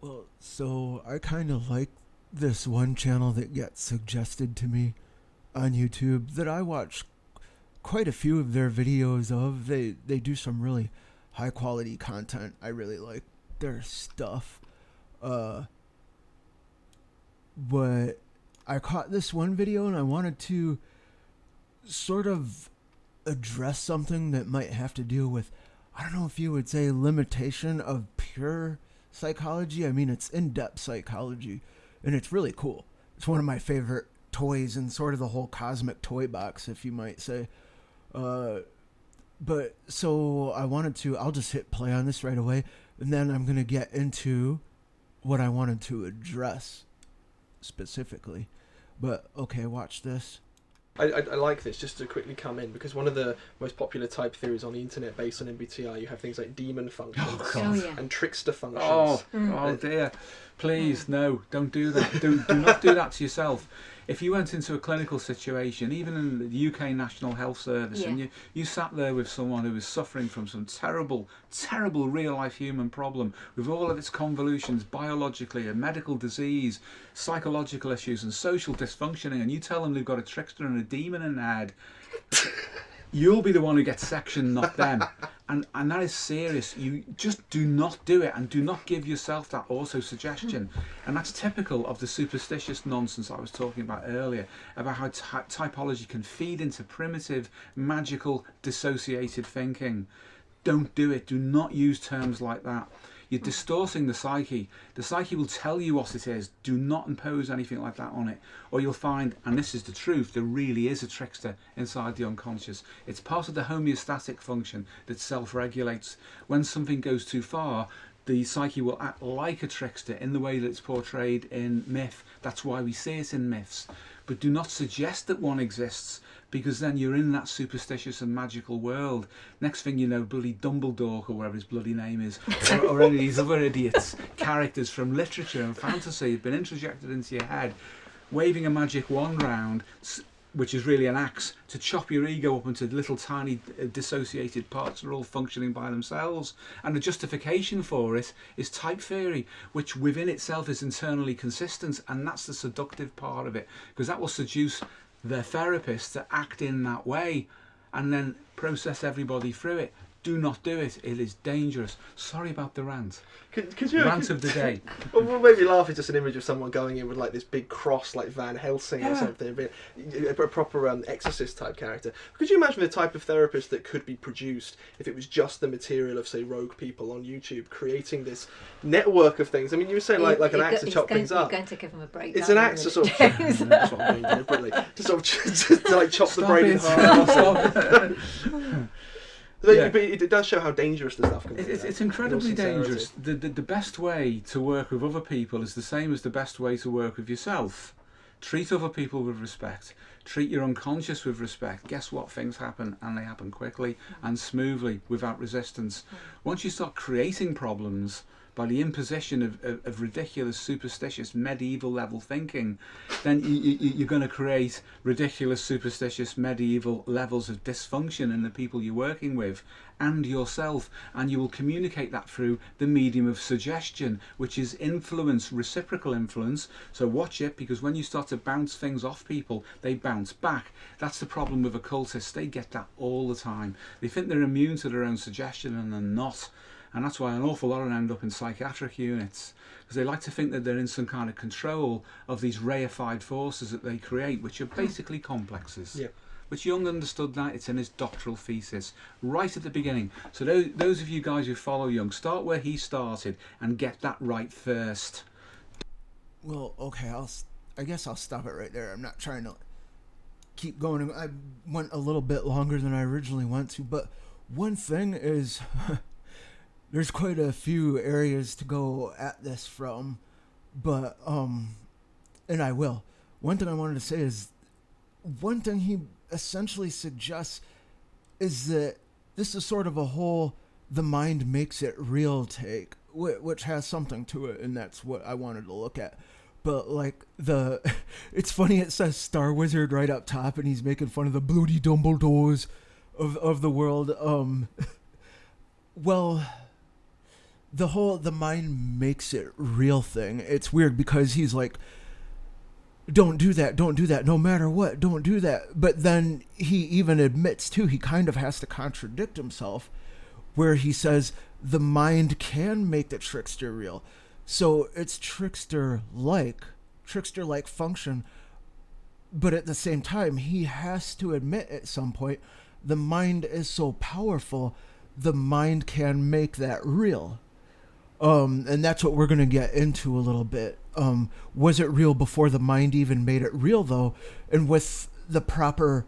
Well, so I kind of like this one channel that gets suggested to me on YouTube that I watch quite a few of their videos of. They do some really high quality content. I really like their stuff. But I caught this one video and I wanted to sort of address something that might have to do with, I don't know if you would say, limitation of pure psychology. I mean, it's in-depth psychology and it's really cool. It's one of my favorite toys in sort of the whole cosmic toy box, if you might say. But so I'll just hit play on this right away, and then I'm going to get into what I wanted to address specifically. But okay, watch this. I like this, just to quickly come in, because one of the most popular type theories on the internet based on MBTI, you have things like demon functions and trickster functions. Oh dear. Please, no, don't do that. Do not do that to yourself. If you went into a clinical situation, even in the UK National Health Service, and you sat there with someone who was suffering from some terrible, terrible real-life human problem, with all of its convolutions, biologically, a medical disease, psychological issues, and social dysfunctioning, and you tell them they've got a trickster and a demon in their head, you'll be the one who gets sectioned, not them. And that is serious. You just do not do it, and do not give yourself that auto-suggestion. And that's typical of the superstitious nonsense I was talking about earlier, about how typology can feed into primitive, magical, dissociated thinking. Don't do it. Do not use terms like that. You're distorting the psyche. The psyche will tell you what it is. Do not impose anything like that on it, or you'll find, and this is the truth, there really is a trickster inside the unconscious. It's part of the homeostatic function that self-regulates. When something goes too far, the psyche will act like a trickster in the way that it's portrayed in myth. That's why we see it in myths. But do not suggest that one exists, because then you're in that superstitious and magical world. Next thing you know, bloody Dumbledore, or whatever his bloody name is, or any of these other idiots, characters from literature and fantasy have been interjected into your head, waving a magic wand round, which is really an axe, to chop your ego up into little tiny dissociated parts that are all functioning by themselves. And the justification for it is type theory, which within itself is internally consistent, and that's the seductive part of it, because that will seduce their therapists to act in that way and then process everybody through it. Do not do it. It is dangerous. Sorry about the rant. Rant of the day. What made me laugh is just an image of someone going in with like this big cross, like Van Helsing or something, a proper exorcist type character. Could you imagine the type of therapist that could be produced if it was just the material of, say, rogue people on YouTube creating this network of things? I mean, you were saying like an axe to chop things up. You're going to give them a break. It's an axe to sort of... That's what I'm doing deliberately. To sort of to like chop the brain in half. But it does show how dangerous the stuff can be. It's incredibly dangerous. The best way to work with other people is the same as the best way to work with yourself. Treat other people with respect. Treat your unconscious with respect. Guess what? Things happen, and they happen quickly and smoothly without resistance. Once you start creating problems by the imposition of ridiculous, superstitious, medieval level thinking, then you're going to create ridiculous, superstitious, medieval levels of dysfunction in the people you're working with and yourself, and you will communicate that through the medium of suggestion, which is influence, reciprocal influence. So watch it, because when you start to bounce things off people, they bounce back. That's the problem with occultists. They get that all the time. They think they're immune to their own suggestion, and they're not. And that's why an awful lot of them end up in psychiatric units, because they like to think that they're in some kind of control of these reified forces that they create, which are basically complexes. Yeah. Which Jung understood that. It's in his doctoral thesis right at the beginning. So those of you guys who follow Jung, start where he started and get that right first. Well, okay, I guess I'll stop it right there. I'm not trying to keep going. I went a little bit longer than I originally went to, but one thing is... There's quite a few areas to go at this from, but, and I will. One thing I wanted to say is, one thing he essentially suggests is that this is sort of a whole, the mind makes it real take, which has something to it, and that's what I wanted to look at. But, like, it's funny, it says Star Wizard right up top, and he's making fun of the bloody Dumbledores of the world. Well... the mind makes it real thing. It's weird because he's like, don't do that, no matter what, don't do that. But then he even admits too, he kind of has to contradict himself, where he says the mind can make the trickster real. So it's trickster-like function, but at the same time, he has to admit at some point, the mind is so powerful, the mind can make that real. And that's what we're going to get into a little bit. Was it real before the mind even made it real, though? And with the proper,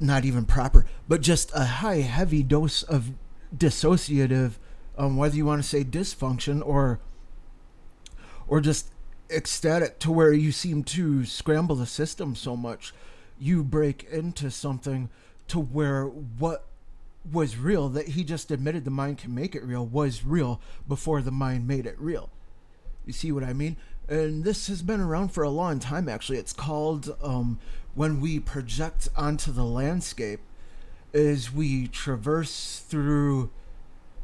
not even proper, but just a high, heavy dose of dissociative, whether you want to say dysfunction or just ecstatic, to where you seem to scramble the system so much, you break into something to where what was real, that he just admitted the mind can make it real, was real before the mind made it real. You see what I mean? And this has been around for a long time, actually. It's called, when we project onto the landscape, is we traverse through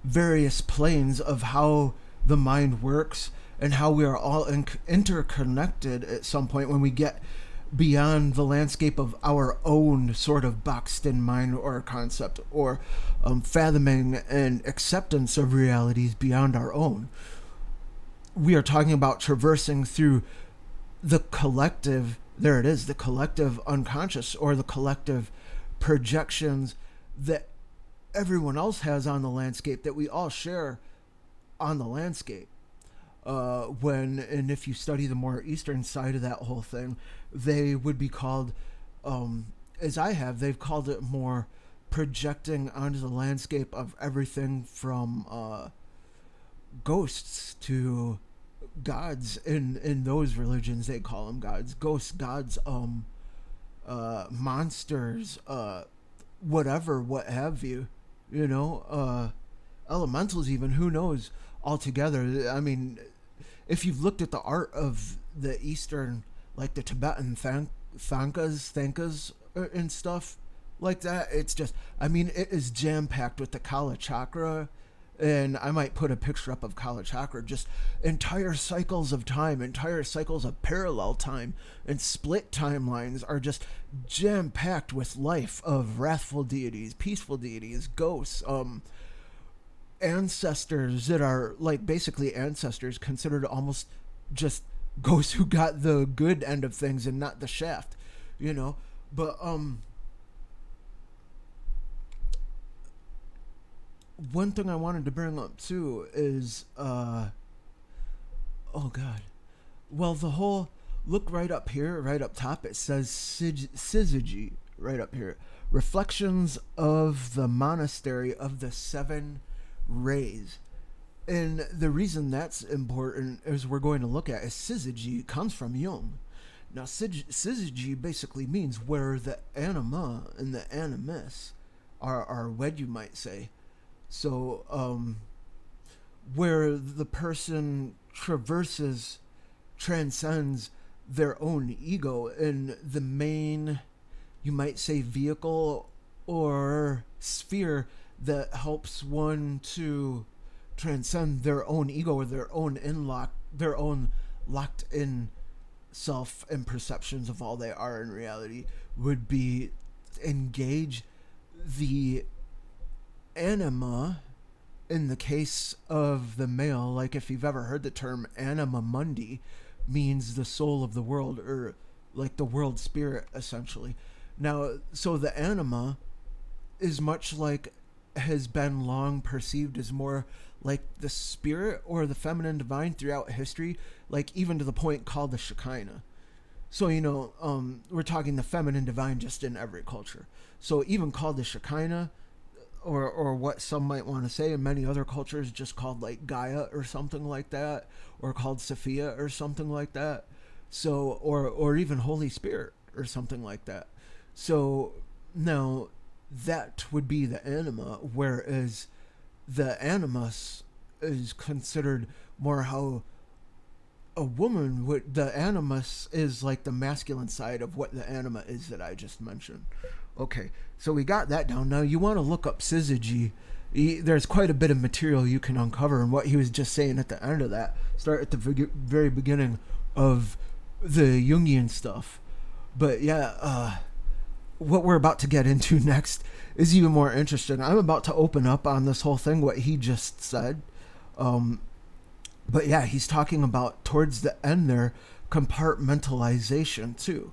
various planes of how the mind works and how we are all interconnected at some point when we get beyond the landscape of our own sort of boxed-in mind or concept, or fathoming and acceptance of realities beyond our own. We are talking about traversing through the collective, there it is, the collective unconscious, or the collective projections that everyone else has on the landscape, that we all share on the landscape. And if you study the more Eastern side of that whole thing, they would be called, as I have, they've called it more projecting onto the landscape of everything from ghosts to gods. In those religions, they call them gods, ghosts, gods, monsters, whatever, what have you, elementals even, who knows, altogether. I mean, if you've looked at the art of the Eastern, like the Tibetan thankas and stuff like that, it's just, I mean, it is jam-packed with the Kala Chakra, and I might put a picture up of Kala Chakra, just entire cycles of time, entire cycles of parallel time, and split timelines are just jam-packed with life of wrathful deities, peaceful deities, ghosts, ancestors that are like basically ancestors considered almost just ghosts who got the good end of things and not the shaft, but one thing I wanted to bring up too is the whole, look right up here, right up top, it says Psyche right up here, reflections of the monastery of the seven rays. And the reason that's important, as we're going to look at, is Psyche comes from Jung. Now Psyche basically means where the anima and the animus are wed, you might say. So where the person transcends their own ego, and the main, you might say, vehicle or sphere that helps one to transcend their own ego, or their own locked in self and perceptions of all they are in reality, would be engage the anima. In the case of the male, like if you've ever heard the term anima mundi, means the soul of the world, or like the world spirit, essentially. Now, so the anima is much like, has been long perceived as more like the spirit or the feminine divine throughout history, like even to the point called the Shekinah. So, we're talking the feminine divine just in every culture. So even called the Shekinah, or what some might want to say in many other cultures, just called like Gaia or something like that, or called Sophia or something like that. So, or even Holy Spirit or something like that. So now that would be the anima, whereas the animus is considered more how a woman would, the animus is like the masculine side of what the anima is that I just mentioned. Okay, so we got that down. Now you want to look up Psyche there's quite a bit of material you can uncover, and what he was just saying at the end of that, start at the very beginning of the Jungian stuff. But yeah, what we're about to get into next is even more interesting. I'm about to open up on this whole thing, what he just said. But yeah, he's talking about towards the end there, compartmentalization too.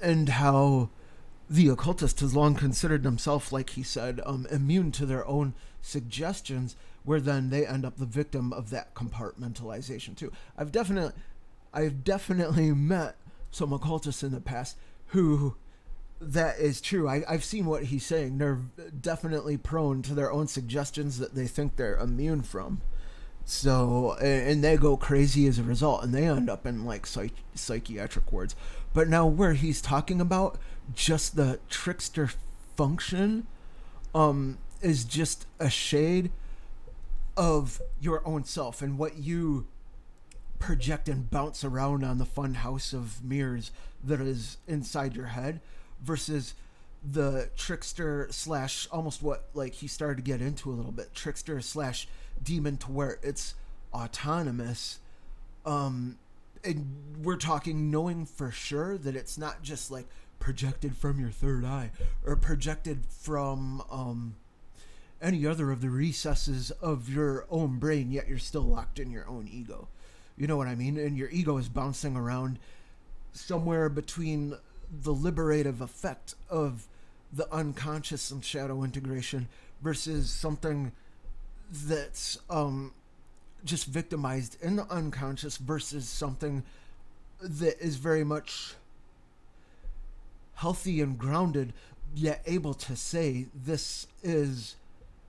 And how the occultist has long considered themselves, like he said, immune to their own suggestions, where then they end up the victim of that compartmentalization too. I've definitely met some occultists in the past who that is true. I've seen what he's saying. They're definitely prone to their own suggestions that they think they're immune from. So, and they go crazy as a result, and they end up in like psychiatric wards. But now where he's talking about just the trickster function is just a shade of your own self and what you project and bounce around on the fun house of mirrors that is inside your head, versus the trickster slash, almost what like he started to get into a little bit, trickster slash demon, to where it's autonomous. And we're talking knowing for sure that it's not just like projected from your third eye or projected from any other of the recesses of your own brain, yet you're still locked in your own ego. You know what I mean? And your ego is bouncing around somewhere between the liberative effect of the unconscious and shadow integration versus something that's just victimized in the unconscious, versus something that is very much healthy and grounded, yet able to say this is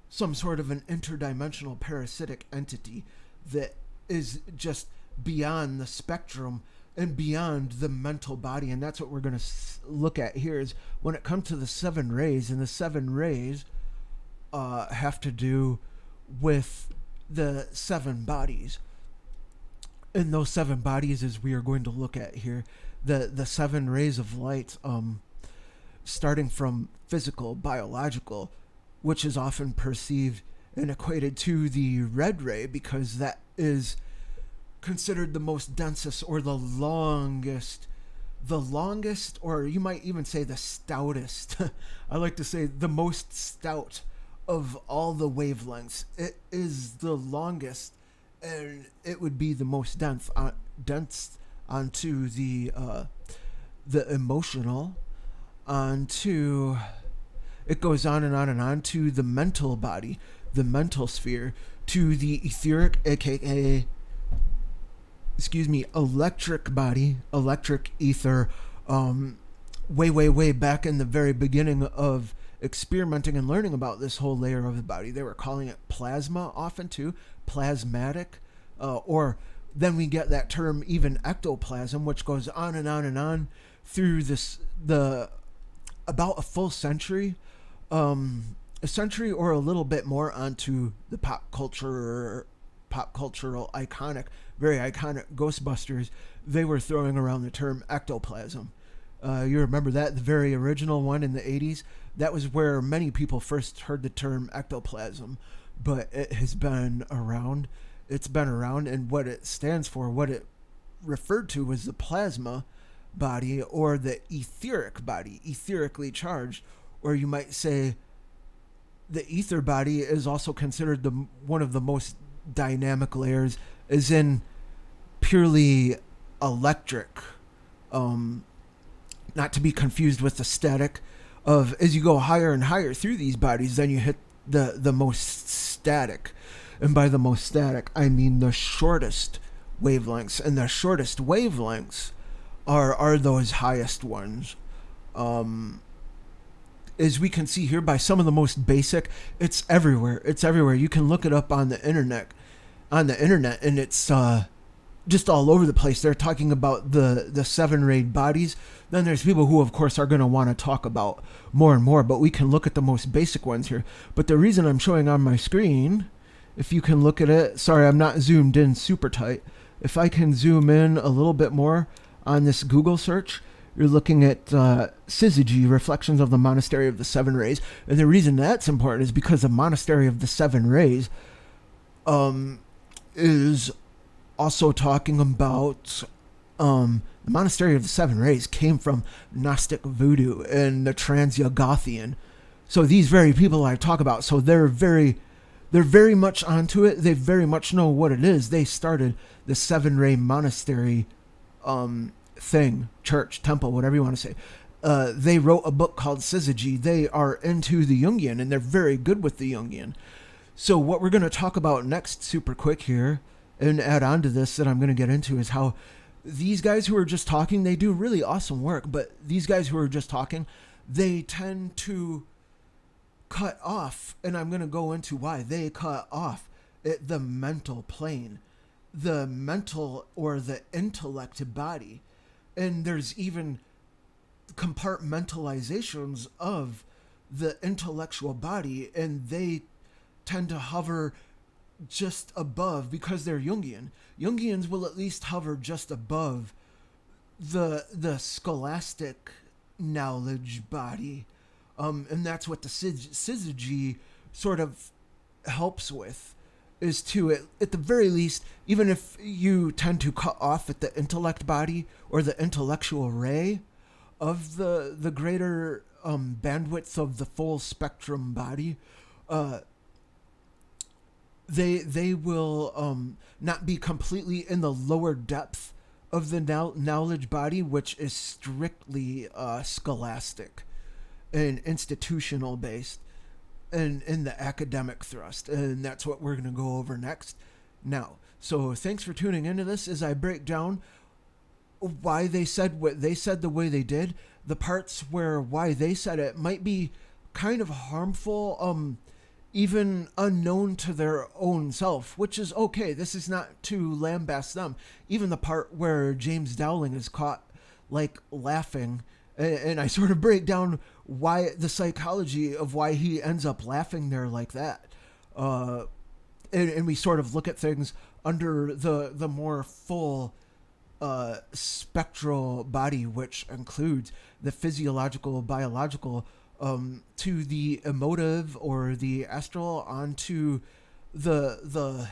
some sort of an interdimensional parasitic entity that is just beyond the spectrum and beyond the mental body. And that's what we're going to look at here, is when it comes to the 7 rays, and the 7 rays have to do with the 7 bodies. And those 7 bodies, as we are going to look at here, the 7 rays of light, starting from physical, biological, which is often perceived and equated to the red ray, because that is considered the most densest, or the longest, or you might even say the stoutest. I like to say the most stout of all the wavelengths. It is the longest, and it would be the most dense onto the emotional, onto, it goes on and on and on, to the mental body, the mental sphere, to the etheric, aka electric body, electric ether. Way back in the very beginning of experimenting and learning about this whole layer of the body, they were calling it plasma often too, plasmatic, or then we get that term even ectoplasm, which goes on and on and on through about a full century, a century or a little bit more, onto the pop cultural iconic, very iconic Ghostbusters. They were throwing around the term ectoplasm. You remember that, the very original one in the 80s? That was where many people first heard the term ectoplasm, but it has been around. It's been around, and what it stands for, what it referred to, was the plasma body, or the etheric body, etherically charged, or you might say the ether body is also considered one of the most dynamic layers, is in purely electric, not to be confused with the static of, as you go higher and higher through these bodies, then you hit the most static. And by the most static, I mean the shortest wavelengths, and the shortest wavelengths are those highest ones. As we can see here by some of the most basic, it's everywhere. You can look it up on the internet, and it's just all over the place. They're talking about the 7 rayed bodies. Then there's people who, of course, are going to want to talk about more and more, but we can look at the most basic ones here. But the reason I'm showing on my screen, if you can look at it, sorry, I'm not zoomed in super tight. If I can zoom in a little bit more on this Google search, you're looking at Psyche, Reflections of the Monastery of the Seven Rays. And the reason that's important is because the Monastery of the Seven Rays is also talking about the Monastery of the Seven Rays came from Gnostic voodoo and the Trans-Yogothian. So these very people I talk about, so they're very much onto it. They very much know what it is. They started the Seven Ray Monastery thing, church, temple, whatever you want to say. They wrote a book called Psyche. They are into the Jungian, and they're very good with the Jungian. So what we're going to talk about next, super quick here, and add on to this that I'm going to get into, is how these guys who are just talking, they do really awesome work, but these guys who are just talking, they tend to cut off, and I'm going to go into why they cut off at the mental plane, the mental or the intellect body. And there's even compartmentalizations of the intellectual body, and they tend to hover just above, because they're Jungian. Jungians will at least hover just above the scholastic knowledge body. And that's what the Psyche sort of helps with, is to, at the very least, even if you tend to cut off at the intellect body or the intellectual ray of the greater bandwidth of the full spectrum body, they will not be completely in the lower depth of the knowledge body, which is strictly scholastic and institutional based, and in the academic thrust. And that's what we're going to go over next. Now, so thanks for tuning into this as I break down why they said what they said the way they did. The parts where why they said it might be kind of harmful, even unknown to their own self, which is okay. This is not to lambaste them. Even the part where James Dowling is caught like laughing, and I sort of break down why the psychology of why he ends up laughing there like that. And we sort of look at things under the more full spectral body, which includes the physiological, biological, to the emotive or the astral, onto the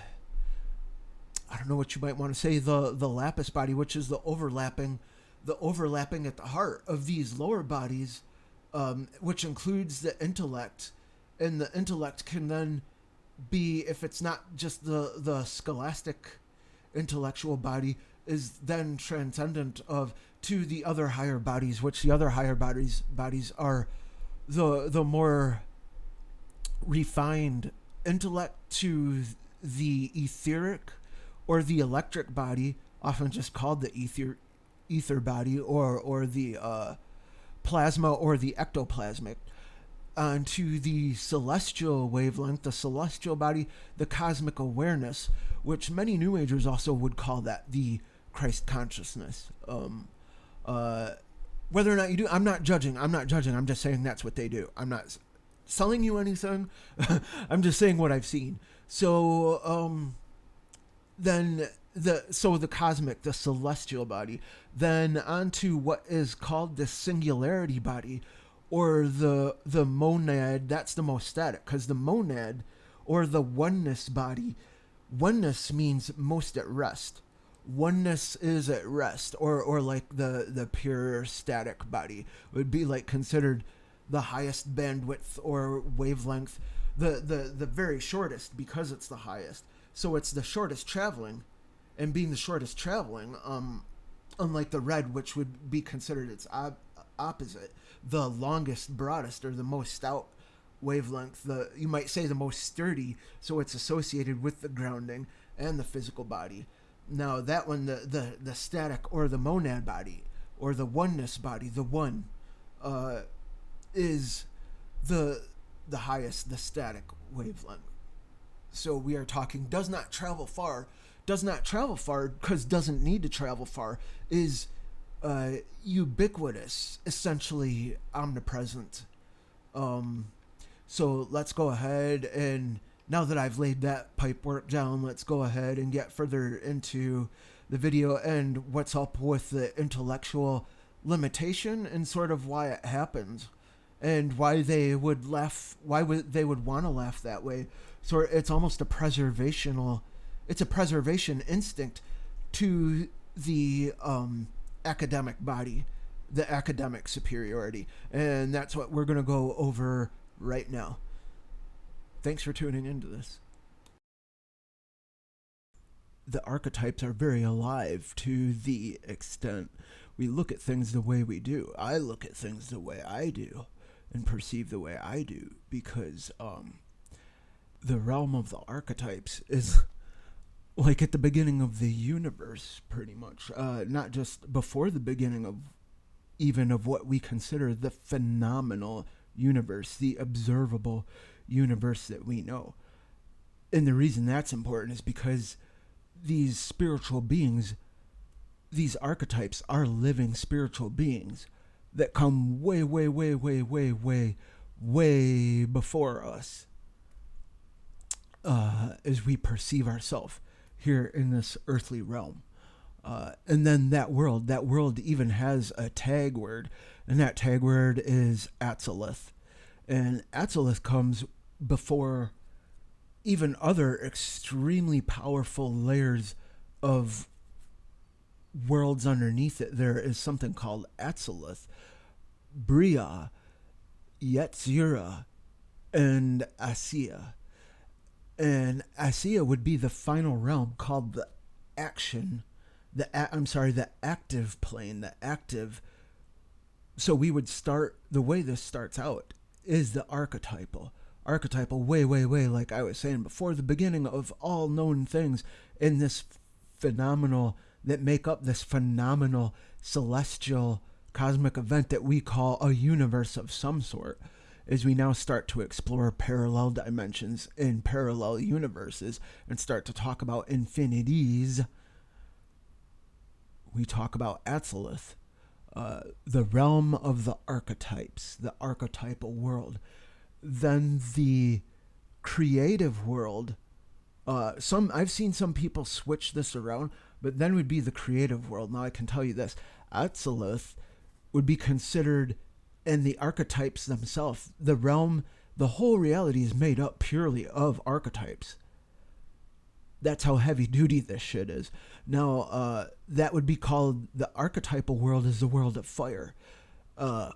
I don't know what you might want to say, the lapis body, which is the overlapping at the heart of these lower bodies, which includes the intellect. And the intellect can then be, if it's not just the scholastic intellectual body, is then transcendent to the other higher bodies, which the other higher bodies are the more refined intellect to the etheric or the electric body, often just called the ether body, or the plasma or the ectoplasmic, onto the celestial wavelength, the celestial body, the cosmic awareness, which many New Agers also would call that the Christ consciousness. Whether or not you do, I'm not judging. I'm just saying that's what they do. I'm not selling you anything. I'm just saying what I've seen. So, then the cosmic, the celestial body, then onto what is called the singularity body, or the monad. That's the most static, because the monad, or the oneness body, oneness means most at rest. Oneness is at rest, or like the pure static body would be like considered the highest bandwidth or wavelength, the very shortest, because it's the highest. So it's the shortest traveling, and being the shortest traveling, unlike the red, which would be considered its opposite, the longest, broadest, or the most stout wavelength, you might say the most sturdy, so it's associated with the grounding and the physical body. Now that one, the static or the monad body, or the oneness body, the one, is the highest, the static wavelength. So we are talking does not travel far because doesn't need to travel far, is ubiquitous, essentially omnipresent. So let's go ahead, and now that I've laid that pipe work down, let's go ahead and get further into the video and what's up with the intellectual limitation and sort of why it happens, and why they would they would want to laugh that way. So it's almost it's a preservation instinct to the academic body, the academic superiority, and that's what we're going to go over right now. Thanks for tuning into this. The archetypes are very alive to the extent we look at things the way we do. I look at things the way I do and perceive the way I do because the realm of the archetypes is like at the beginning of the universe, pretty much. Not just before the beginning of even of what we consider the phenomenal universe, the observable universe that we know. And the reason that's important is because these spiritual beings, these archetypes are living spiritual beings that come way, way, way, way, way, way, way before us as we perceive ourselves here in this earthly realm. And then that world even has a tag word, and that tag word is Atzilith. And Atzilith comes before even other extremely powerful layers of worlds underneath it. There is something called Atzilith, Bria, Yetzirah, and Asiya. And Asiya would be the final realm called the action, the active plane, the active. So we would start, the way this starts out is the archetypal, way, way, way, like I was saying, before the beginning of all known things in this phenomenal, that make up this phenomenal celestial cosmic event that we call a universe of some sort. As we now start to explore parallel dimensions in parallel universes and start to talk about infinities, we talk about Atzilith, the realm of the archetypes, the archetypal world. Then the creative world, I've seen some people switch this around, but then would be the creative world. Now I can tell you this, Atzilith would be considered, and the archetypes themselves, the realm, the whole reality is made up purely of archetypes. That's how heavy duty this shit is. Now, that would be called, the archetypal world is the world of fire. The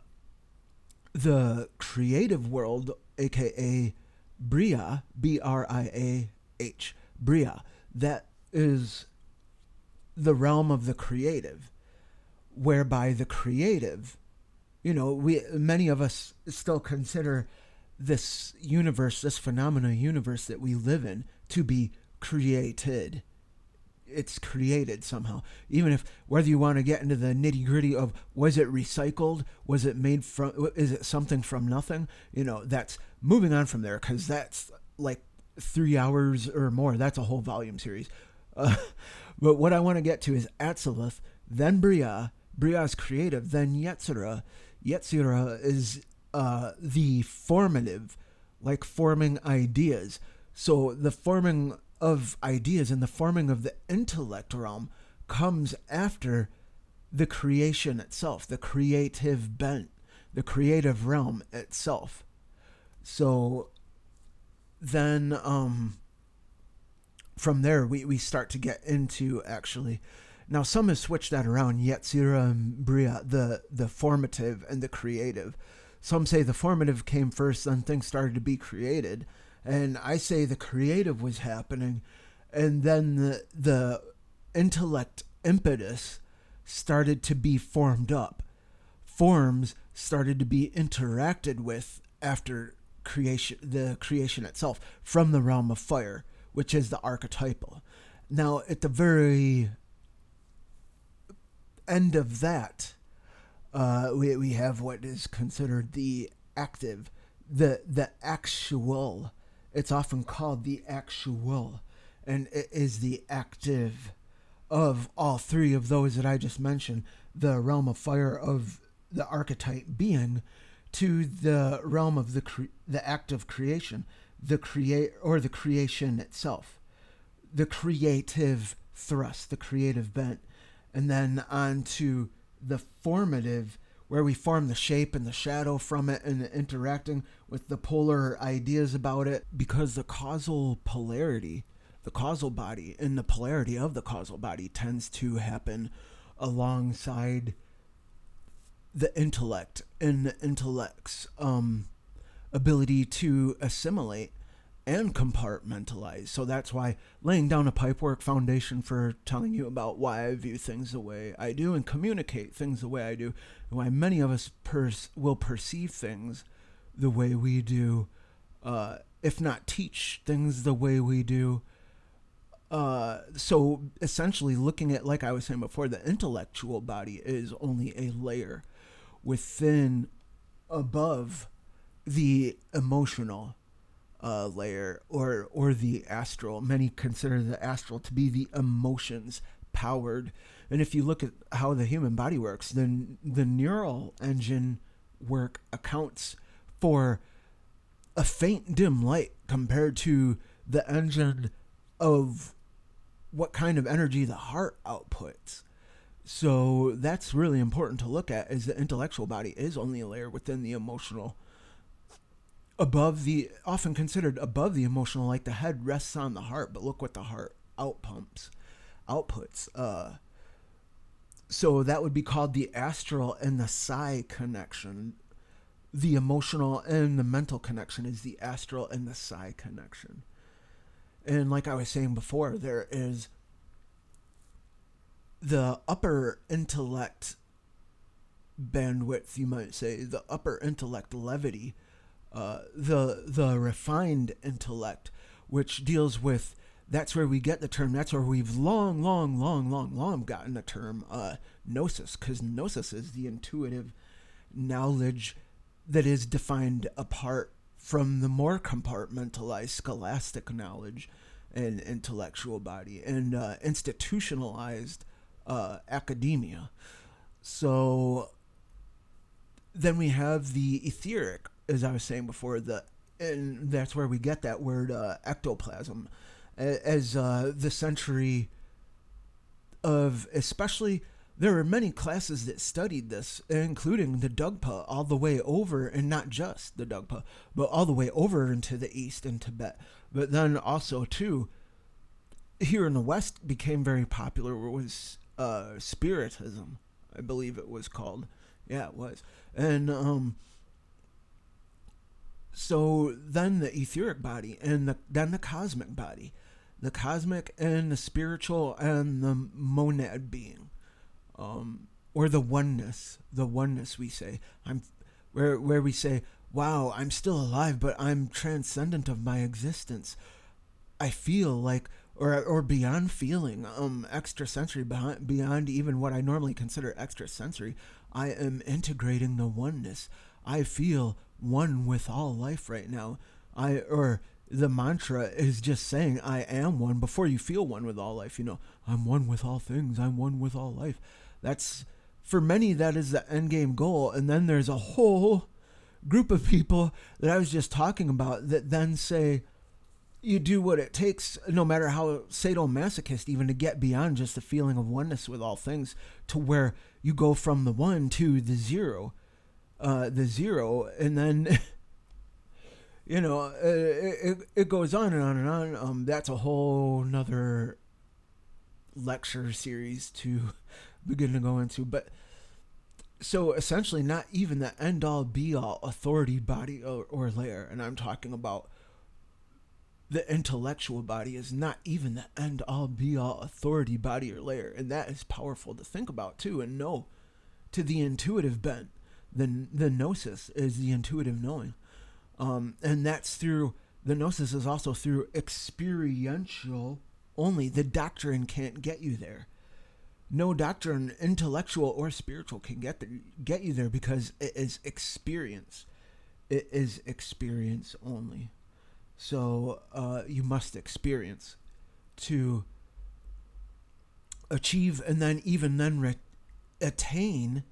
creative world, aka Bria, B-R-I-A-H, Bria, that is the realm of the creative, whereby the creative, many of us still consider this universe, this phenomena universe that we live in, to be created. It's created somehow. Even if, whether you want to get into the nitty gritty of, was it recycled? Was it made from, is it something from nothing? That's moving on from there, because that's like 3 hours or more. That's a whole volume series. But what I want to get to is Atzilith, then Bria. Bria is creative, then Yetzirah. Yetzirah is the formative, like forming ideas. So the forming of ideas and the forming of the intellect realm comes after the creation itself, the creative bent, the creative realm itself. So then from there we start to get into, actually, now some have switched that around, Yetzirah and Bria, the formative and the creative. Some say the formative came first, then things started to be created. And I say the creative was happening, and then the intellect impetus started to be formed up. Forms started to be interacted with after creation, the creation itself, from the realm of fire, which is the archetypal. Now, at the very end of that, we have what is considered the active, the actual. It's often called the actual, and it is the active of all three of those that I just mentioned, the realm of fire of the archetype being, to the realm of the act of creation, the creation itself, the creative thrust, the creative bent, and then on to the formative, where we form the shape and the shadow from it and interacting with the polar ideas about it, because the causal polarity, the causal body, and the polarity of the causal body tends to happen alongside the intellect and the intellect's ability to assimilate and compartmentalize. So that's why laying down a pipework foundation for telling you about why I view things the way I do and communicate things the way I do, and why many of us will perceive things the way we do, if not teach things the way we do. So essentially looking at, like I was saying before, the intellectual body is only a layer within, above the emotional layer, or the astral. Many consider the astral to be the emotions powered. And if you look at how the human body works, then the neural engine work accounts for a faint dim light compared to the engine of what kind of energy the heart outputs. So that's really important to look at, is the intellectual body is only a layer within the emotional, above the, often considered above the emotional, like the head rests on the heart, but look what the heart outputs. So that would be called the astral and the psi connection. The emotional and the mental connection is the astral and the psi connection. And like I was saying before, there is the upper intellect bandwidth, you might say, the upper intellect levity, the refined intellect, which deals with, that's where we get the term, that's where we've long gotten the term gnosis, because gnosis is the intuitive knowledge that is defined apart from the more compartmentalized scholastic knowledge and intellectual body and institutionalized academia. So then we have the etheric, as I was saying before, and that's where we get that word ectoplasm, as the century of, especially, there were many classes that studied this, including the Dugpa, all the way over, and not just the Dugpa, but all the way over into the East and Tibet. But then also, too, here in the West became very popular was Spiritism, I believe it was called. Yeah, it was. And so then the etheric body, and then the cosmic body, the cosmic and the spiritual and the monad being. Or the oneness we say, where we say, wow, I'm still alive, but I'm transcendent of my existence. I feel like, or beyond feeling, extrasensory, beyond even what I normally consider extrasensory, I am integrating the oneness. I feel one with all life right now. Or the mantra is just saying, I am one, before you feel one with all life. I'm one with all things. I'm one with all life. That's, for many, that is the end game goal. And then there's a whole group of people that I was just talking about that then say, you do what it takes, no matter how sadomasochist, even to get beyond just the feeling of oneness with all things, to where you go from the one to the zero, and then it goes on and on and on. That's a whole nother lecture series to begin to go into. But so essentially, not even the end all be all authority body or layer, and I'm talking about the intellectual body, is not even the end all be all authority body or layer. And that is powerful to think about too, and know, to the intuitive bent. The gnosis is the intuitive knowing. And that's through, the gnosis is also through experiential only. The doctrine can't get you there. No doctrine, intellectual or spiritual, can get you there, because it is experience. It is experience only. So you must experience to achieve, and then even then attain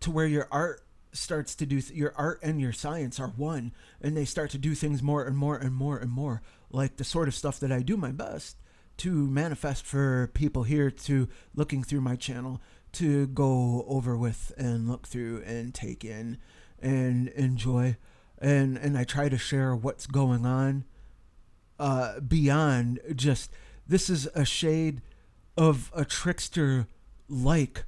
to where your art starts to do, your art and your science are one, and they start to do things more and more and more and more, like the sort of stuff that I do my best to manifest for people here, to looking through my channel, to go over with and look through and take in and enjoy. And I try to share what's going on beyond just, this is a shade of a trickster-like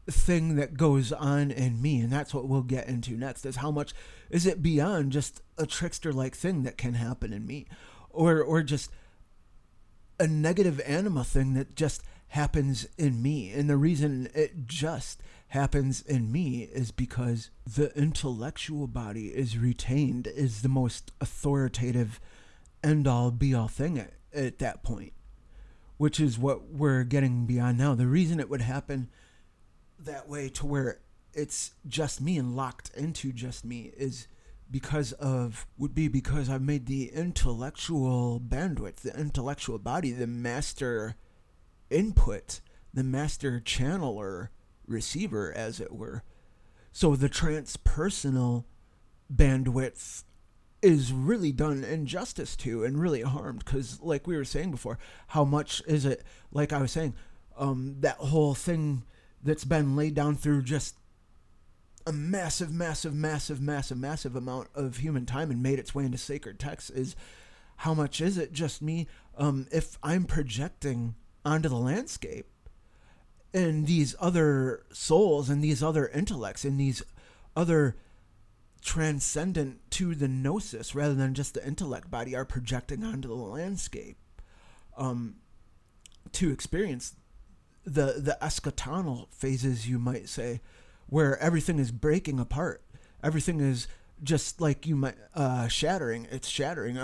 thing that goes on in me, and that's what we'll get into next, is how much is it beyond just a trickster-like thing that can happen in me, or just a negative anima thing that just happens in me. And the reason it just happens in me is because the intellectual body is retained as the most authoritative end-all be-all thing at that point, which is what we're getting beyond now. The reason it would happen that way, to where it's just me and locked into just me, would be because I've made the intellectual bandwidth, the intellectual body, the master input, the master channeler, receiver, as it were. So the transpersonal bandwidth is really done injustice to and really harmed, because like we were saying before, how much is it, like I was saying, that whole thing that's been laid down through just a massive amount of human time and made its way into sacred texts, is how much is it just me if I'm projecting onto the landscape, and these other souls and these other intellects and these other transcendent to the gnosis rather than just the intellect body are projecting onto the landscape to experience the eschatonal phases, you might say, where everything is breaking apart. Everything is just like you might shattering. It's shattering.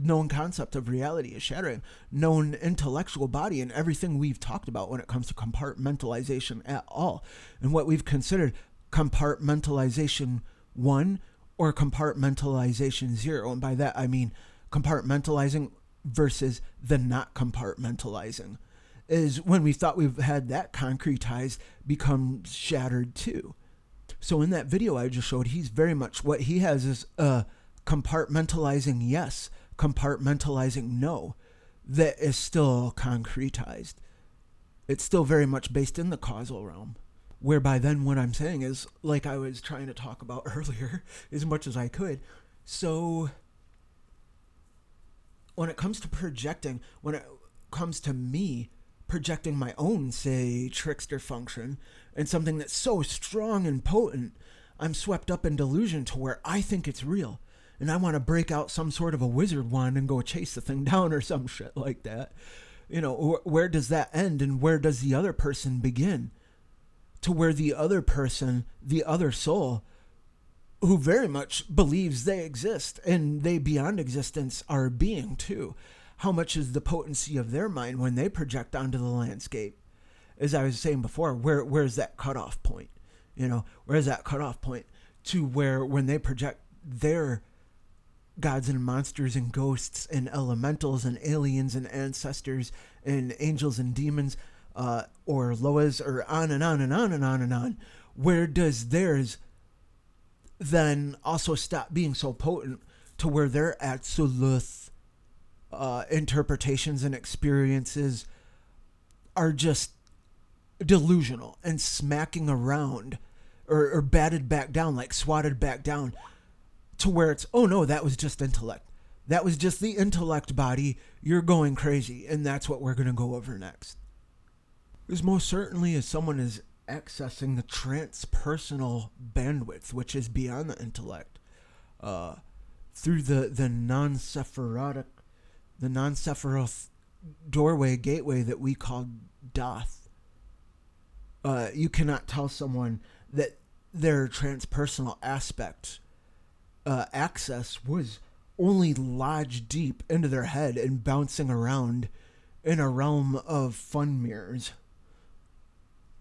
Known concept of reality is shattering. Known intellectual body and everything we've talked about when it comes to compartmentalization at all, and what we've considered compartmentalization 1 or compartmentalization 0. And by that I mean compartmentalizing versus the not compartmentalizing, is when we thought we've had that concretized become shattered too. So in that video I just showed, he's very much, what he has is compartmentalizing yes, compartmentalizing no, that is still concretized. It's still very much based in the causal realm. Whereby then what I'm saying is, like I was trying to talk about earlier, as much as I could. So when it comes to projecting, when it comes to me projecting my own, say, trickster function, and something that's so strong and potent, I'm swept up in delusion to where I think it's real, and I want to break out some sort of a wizard wand and go chase the thing down or some shit like that. You know, where does that end, and where does the other person begin? To where the other person, the other soul, who very much believes they exist, and they beyond existence are being too. How much is the potency of their mind when they project onto the landscape? As I was saying before, where's that cutoff point? You know, where's that cutoff point to where when they project their gods and monsters and ghosts and elementals and aliens and ancestors and angels and demons, or Loas, or on and on and on and on and on, where does theirs then also stop being so potent to where their absolute interpretations and experiences are just delusional and smacking around, or batted back down, like swatted back down, to where it's, oh no, that was just intellect. That was just the intellect body. You're going crazy. And that's what we're going to go over next. Because most certainly as someone is accessing the transpersonal bandwidth, which is beyond the intellect, through the non-sephirotic, the non-sephiroth doorway, gateway that we call Doth, you cannot tell someone that their transpersonal aspect access was only lodged deep into their head and bouncing around in a realm of fun mirrors.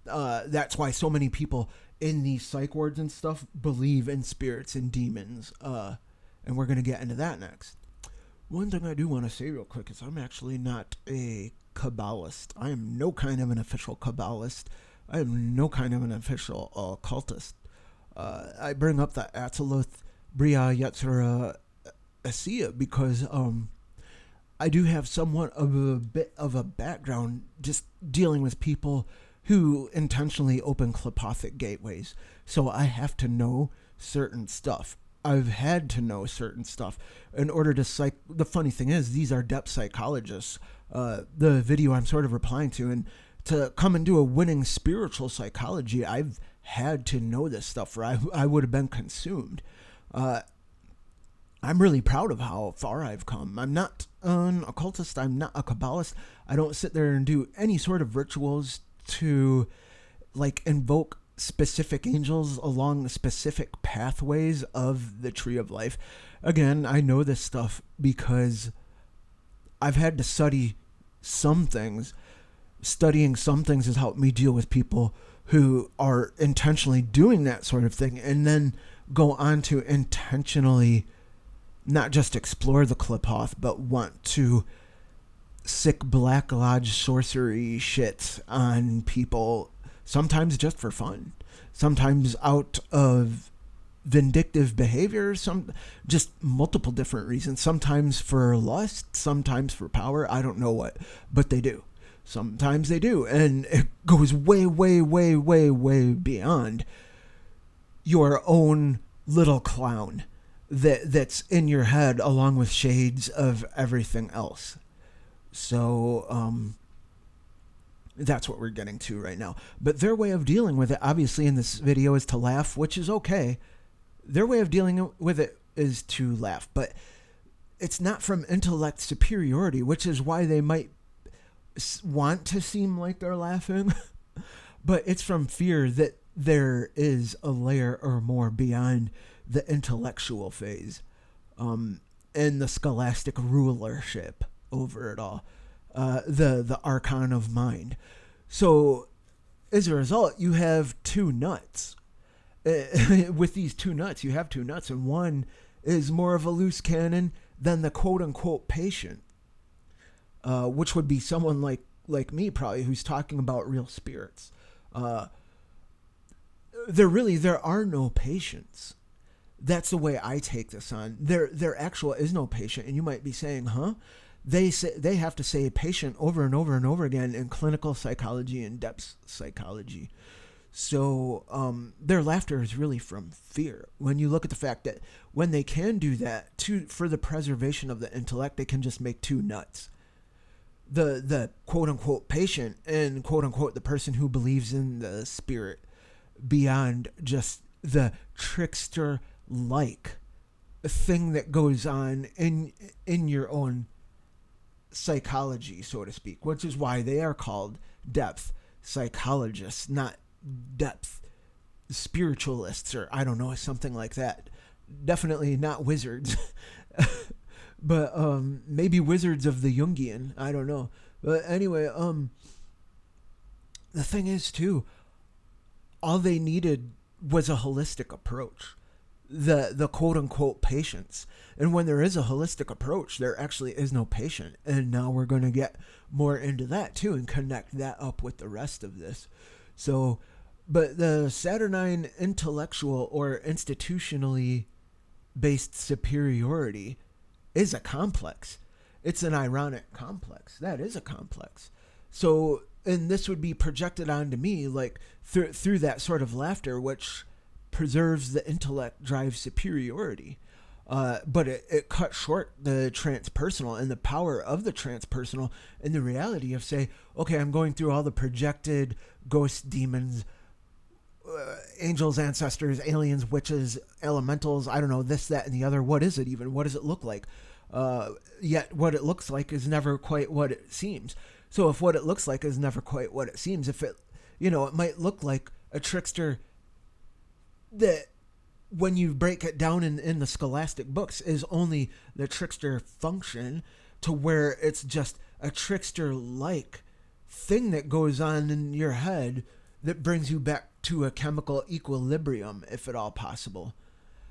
That's why so many people in these psych wards and stuff believe in spirits and demons, and we're going to get into that next. One thing I do want to say real quick is I'm actually not a Kabbalist. I am no kind of an official Kabbalist. I am no kind of an official occultist. I bring up the Atziluth, Bria, Yetzirah, Asiya because I do have somewhat of a bit of a background just dealing with people who intentionally open clepothic gateways. So I have to know certain stuff. I've had to know certain stuff in order to the funny thing is, these are depth psychologists. The video I'm sort of replying to, and to come and do a winning spiritual psychology, I've had to know this stuff, or I would have been consumed. I'm really proud of how far I've come. I'm not an occultist. I'm not a Kabbalist. I don't sit there and do any sort of rituals to like invoke specific angels along specific pathways of the tree of life. Again, I know this stuff because I've had to study some things. Studying some things has helped me deal with people who are intentionally doing that sort of thing, and then go on to intentionally not just explore the Qliphoth, but want to sick Black Lodge sorcery shit on people, sometimes just for fun, sometimes out of vindictive behavior, just multiple different reasons, sometimes for lust, sometimes for power. I don't know what, but they do. Sometimes they do, and it goes way, way, way, way, way beyond your own little clown that's in your head, along with shades of everything else. So that's what we're getting to right now. But their way of dealing with it, obviously in this video, is to laugh, which is okay. Their way of dealing with it is to laugh, but it's not from intellect superiority, which is why they might want to seem like they're laughing, but it's from fear that there is a layer or more beyond the intellectual phase, and the scholastic rulership over it all, the archon of mind. So as a result, you have two nuts. With these two nuts, you have two nuts, and one is more of a loose cannon than the quote-unquote patient, which would be someone like me, probably, who's talking about real spirits. There are no patients. That's the way I take this on. There actual is no patient, and you might be saying, huh? They have to say patient over and over and over again in clinical psychology and depth psychology. So their laughter is really from fear. When you look at the fact that when they can do that for the preservation of the intellect, they can just make two nuts. The quote-unquote patient and quote-unquote the person who believes in the spirit beyond just the trickster-like thing that goes on in your own psychology, so to speak, which is why they are called depth psychologists, not depth spiritualists, or I don't know, something like that. Definitely not wizards. But maybe wizards of the Jungian. I don't know. But anyway, the thing is, too, all they needed was a holistic approach. The quote-unquote patients. And when there is a holistic approach, there actually is no patient. And now we're going to get more into that, too, and connect that up with the rest of this. So, but the Saturnine intellectual or institutionally based superiority is a complex. It's an ironic complex. That is a complex. So, and this would be projected onto me like through that sort of laughter, which preserves the intellect, drives superiority. But it cut short the transpersonal and the power of the transpersonal and the reality of, say, okay, I'm going through all the projected ghosts, demons, angels, ancestors, aliens, witches, elementals, I don't know, this, that, and the other. What is it even? What does it look like? Yet what it looks like is never quite what it seems. So if what it looks like is never quite what it seems, if it, it might look like a trickster that when you break it down in the scholastic books is only the trickster function, to where it's just a trickster-like thing that goes on in your head that brings you back to a chemical equilibrium, if at all possible.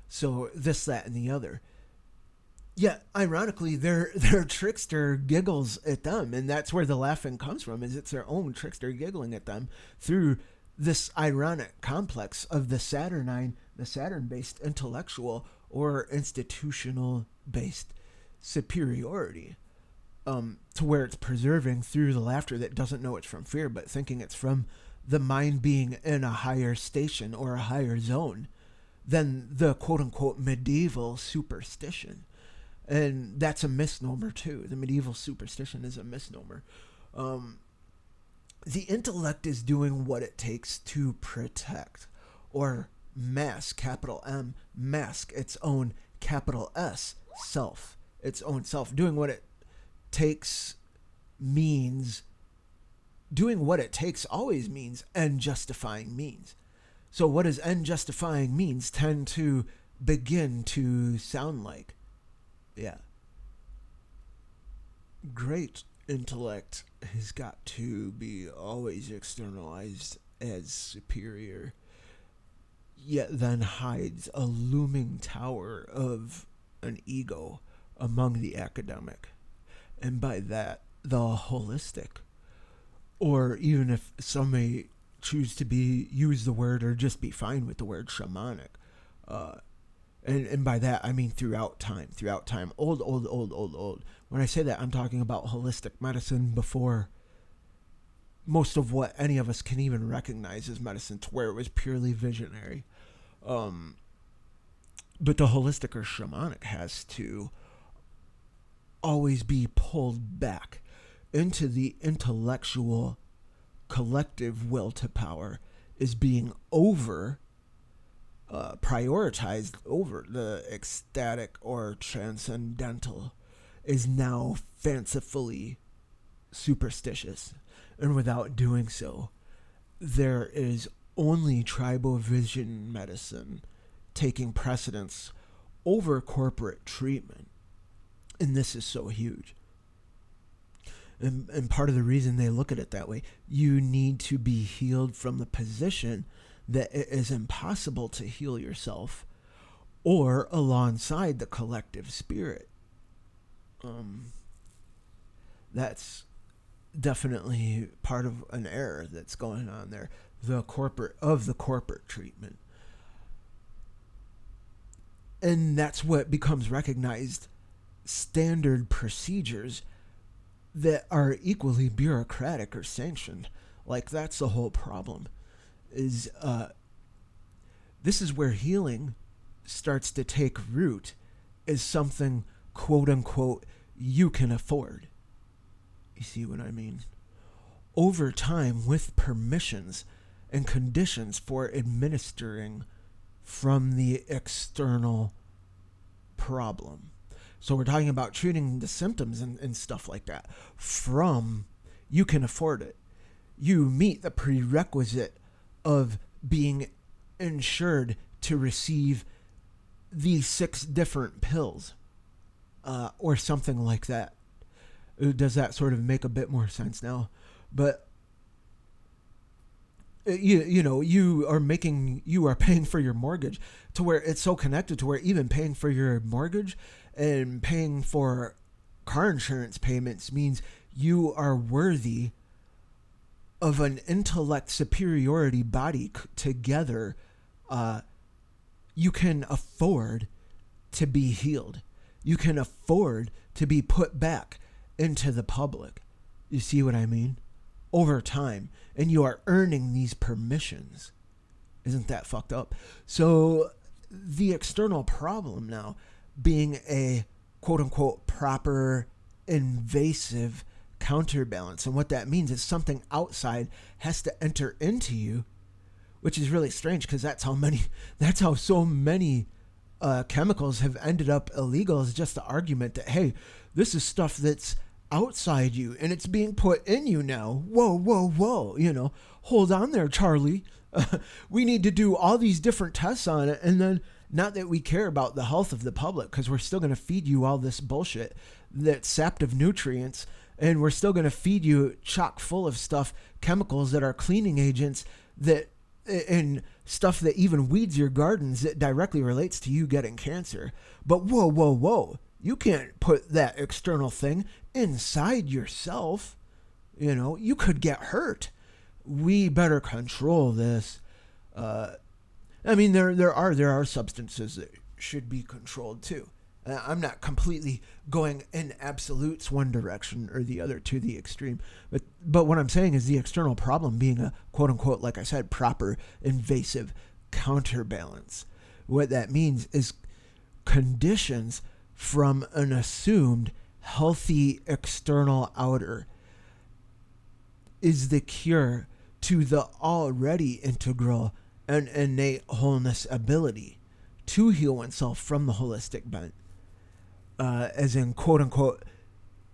So this, that, and the other. Yet, ironically, their trickster giggles at them, and that's where the laughing comes from, is it's their own trickster giggling at them through this ironic complex of the Saturn-based intellectual or institutional-based superiority, to where it's preserving through the laughter that doesn't know it's from fear, but thinking it's from the mind being in a higher station or a higher zone than the quote-unquote medieval superstition. And that's a misnomer too. The medieval superstition is a misnomer. The intellect is doing what it takes to protect or mask, capital M, mask its own capital S, self, its own self. Doing what it takes means, doing what it takes always means end justifying means. So what does end justifying means tend to begin to sound like? Yeah. Great intellect has got to be always externalized as superior, yet then hides a looming tower of an ego among the academic, and by that, the holistic. Or even if some may choose to use the word or just be fine with the word shamanic. And by that, I mean throughout time. Old. When I say that, I'm talking about holistic medicine before most of what any of us can even recognize as medicine, to where it was purely visionary. But the holistic or shamanic has to always be pulled back into the intellectual collective will to power, is being prioritized over the ecstatic or transcendental, is now fancifully superstitious. And without doing so, there is only tribal vision medicine taking precedence over corporate treatment. And this is so huge. And part of the reason they look at it that way, you need to be healed from the position that it is impossible to heal yourself, or alongside the collective spirit. That's definitely part of an error that's going on there. The corporate treatment. And that's what becomes recognized standard procedures that are equally bureaucratic or sanctioned. Like, that's the whole problem. This is where healing starts to take root, is something, quote unquote, you can afford. You see what I mean? Over time, with permissions and conditions for administering from the external problem. So we're talking about treating the symptoms and stuff like that. From, you can afford it. You meet the prerequisite of being insured to receive these 6 different pills, or something like that. Does that sort of make a bit more sense now? But you are paying for your mortgage, to where it's so connected to where even paying for your mortgage and paying for car insurance payments means you are worthy of an intellect superiority body together. You can afford to be healed. You can afford to be put back into the public. You see what I mean? Over time. And you are earning these permissions. Isn't that fucked up? So the external problem now being a quote-unquote proper invasive counterbalance. And what that means is something outside has to enter into you, which is really strange, because that's how so many chemicals have ended up illegal, is just the argument that, hey, this is stuff that's outside you and it's being put in you now. Whoa. Hold on there, Charlie. We need to do all these different tests on it. And then, not that we care about the health of the public, because we're still going to feed you all this bullshit that's sapped of nutrients, and we're still going to feed you chock full of stuff, chemicals that are cleaning agents, and stuff that even weeds your gardens, that directly relates to you getting cancer. But whoa. You can't put that external thing inside yourself. You could get hurt. We better control this. There are substances that should be controlled too. I'm not completely going in absolutes one direction or the other to the extreme. But what I'm saying is the external problem being a quote unquote, like I said, proper invasive counterbalance. What that means is conditions from an assumed healthy external outer is the cure to the already integral and innate wholeness ability to heal oneself from the holistic bent. As in, quote unquote,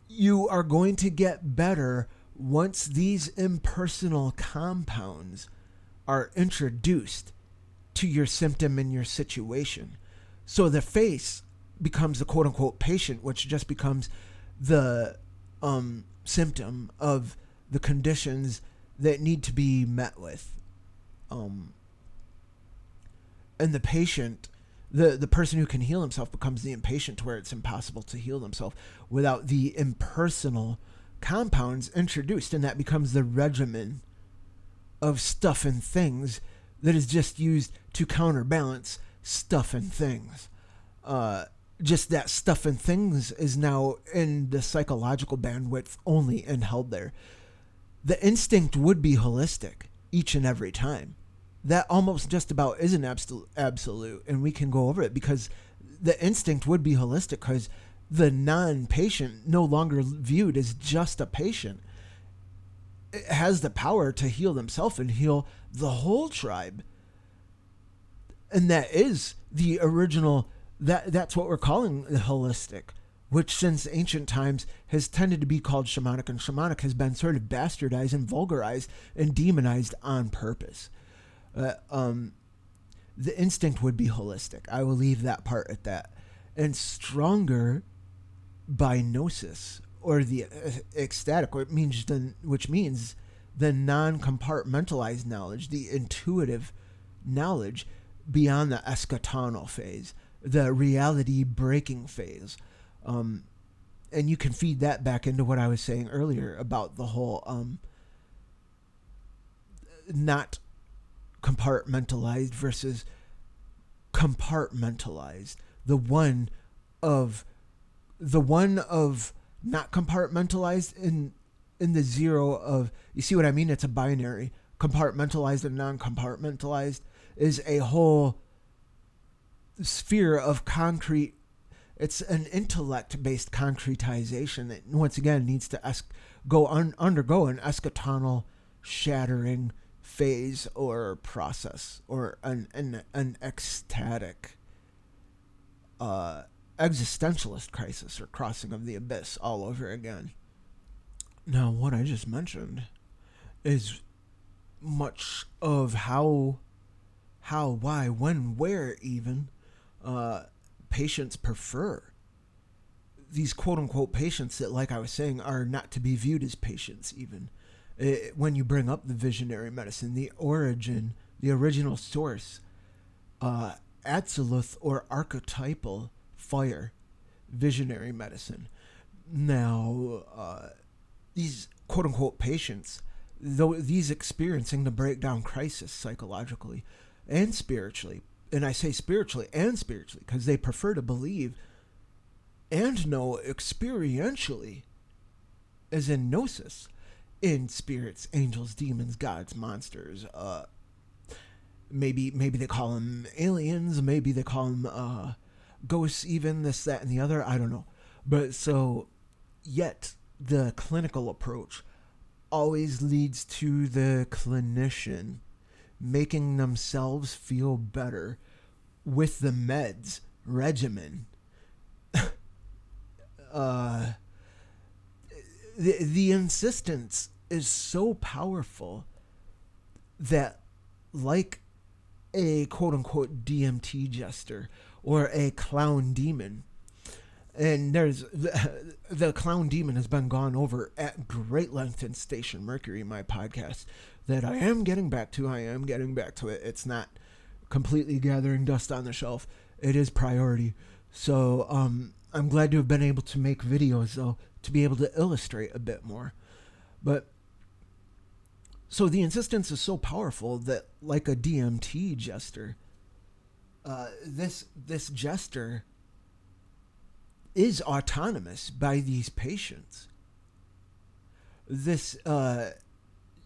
you are going to get better once these impersonal compounds are introduced to your symptom and your situation. So the face becomes the quote unquote patient, which just becomes the symptom of the conditions that need to be met with. And the patient, the person who can heal himself becomes the impatient, to where it's impossible to heal themselves without the impersonal compounds introduced, and that becomes the regimen of stuff and things that is just used to counterbalance stuff and things. Just that stuff and things is now in the psychological bandwidth only and held there. The instinct would be holistic each and every time. That almost just about is an absolute, and we can go over it, because the instinct would be holistic, because the non-patient no longer viewed as just a patient. It has the power to heal themselves and heal the whole tribe. And that is the original, that's what we're calling the holistic, which since ancient times has tended to be called shamanic, and shamanic has been sort of bastardized and vulgarized and demonized on purpose. The instinct would be holistic. I will leave that part at that. And stronger by gnosis, or the ecstatic, which means the non-compartmentalized knowledge, the intuitive knowledge beyond the eschatonal phase, the reality breaking phase. And you can feed that back into what I was saying earlier about the whole not compartmentalized versus compartmentalized. The one of not compartmentalized in the zero of, you see what I mean? It's a binary. Compartmentalized and non-compartmentalized is a whole sphere of concrete. It's an intellect-based concretization that once again needs to undergo an eschatonal shattering phase or process, or an ecstatic existentialist crisis or crossing of the abyss all over again. Now, what I just mentioned is much of how, why, when, where even patients prefer these quote-unquote patients that, like I was saying, are not to be viewed as patients even. When you bring up the visionary medicine, the origin, the original source, Atziluth or archetypal fire, visionary medicine. Now, these quote-unquote patients, though these experiencing the breakdown crisis psychologically and spiritually, and I say spiritually and spiritually because they prefer to believe and know experientially, as in gnosis, in spirits, angels, demons, gods, monsters. Maybe they call them aliens. Maybe they call them ghosts. Even this, that, and the other. I don't know. But so, yet the clinical approach always leads to the clinician making themselves feel better with the meds regimen. The insistence is so powerful that, like a quote-unquote DMT jester or a clown demon, and there's the clown demon has been gone over at great length in Station Mercury, my podcast, that I am getting back to. It's not completely gathering dust on the shelf. It is priority. So I'm glad to have been able to make videos, though, to be able to illustrate a bit more. But so the insistence is so powerful that, like a DMT jester, this jester is autonomous by these patients. This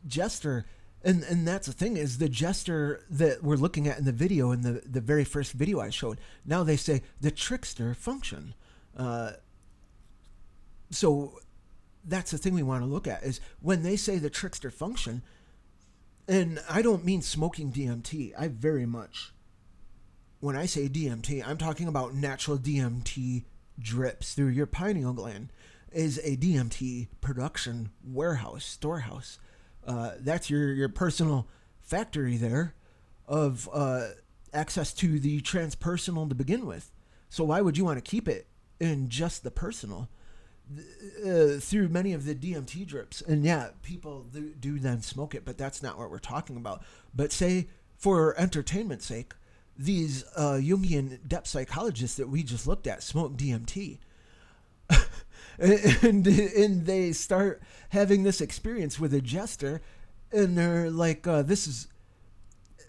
Jester, and that's the thing, is the Jester that we're looking at in the video, in the very first video I showed, now they say the trickster function. So that's the thing we want to look at, is when they say the trickster function, and I don't mean smoking DMT. I very much, when I say DMT, I'm talking about natural DMT drips through your pineal gland, is a DMT production warehouse, storehouse. That's your personal factory there of access to the transpersonal to begin with. So why would you want to keep it in just the personal? Through many of the DMT drips, and yeah, people do then smoke it, but that's not what we're talking about. But say, for entertainment's sake, these Jungian depth psychologists that we just looked at smoke DMT. and they start having this experience with a Jester, and they're like, this is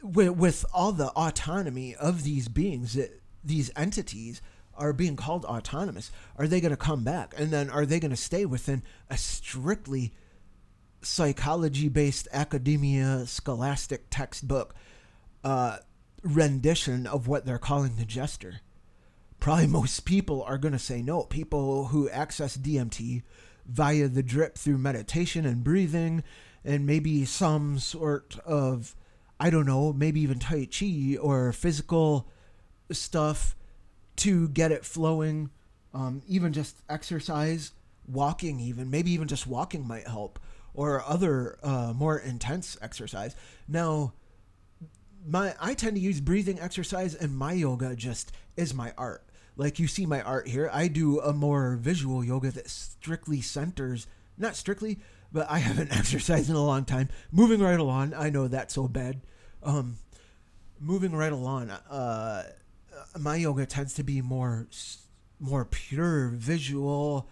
with all the autonomy of these beings, that these entities are being called autonomous. Are they going to come back? And then are they going to stay within a strictly psychology-based academia, scholastic textbook rendition of what they're calling the Jester? Probably most people are going to say no. People who access DMT via the drip through meditation and breathing, and maybe some sort of, I don't know, maybe even Tai Chi or physical stuff to get it flowing, even just exercise, walking even, maybe even just walking might help, or other more intense exercise. Now, I tend to use breathing exercise, and my yoga just is my art. Like you see my art here, I do a more visual yoga that strictly centers, not strictly, but I haven't exercised in a long time. Moving right along, I know that's so bad. Moving right along, my yoga tends to be more pure visual,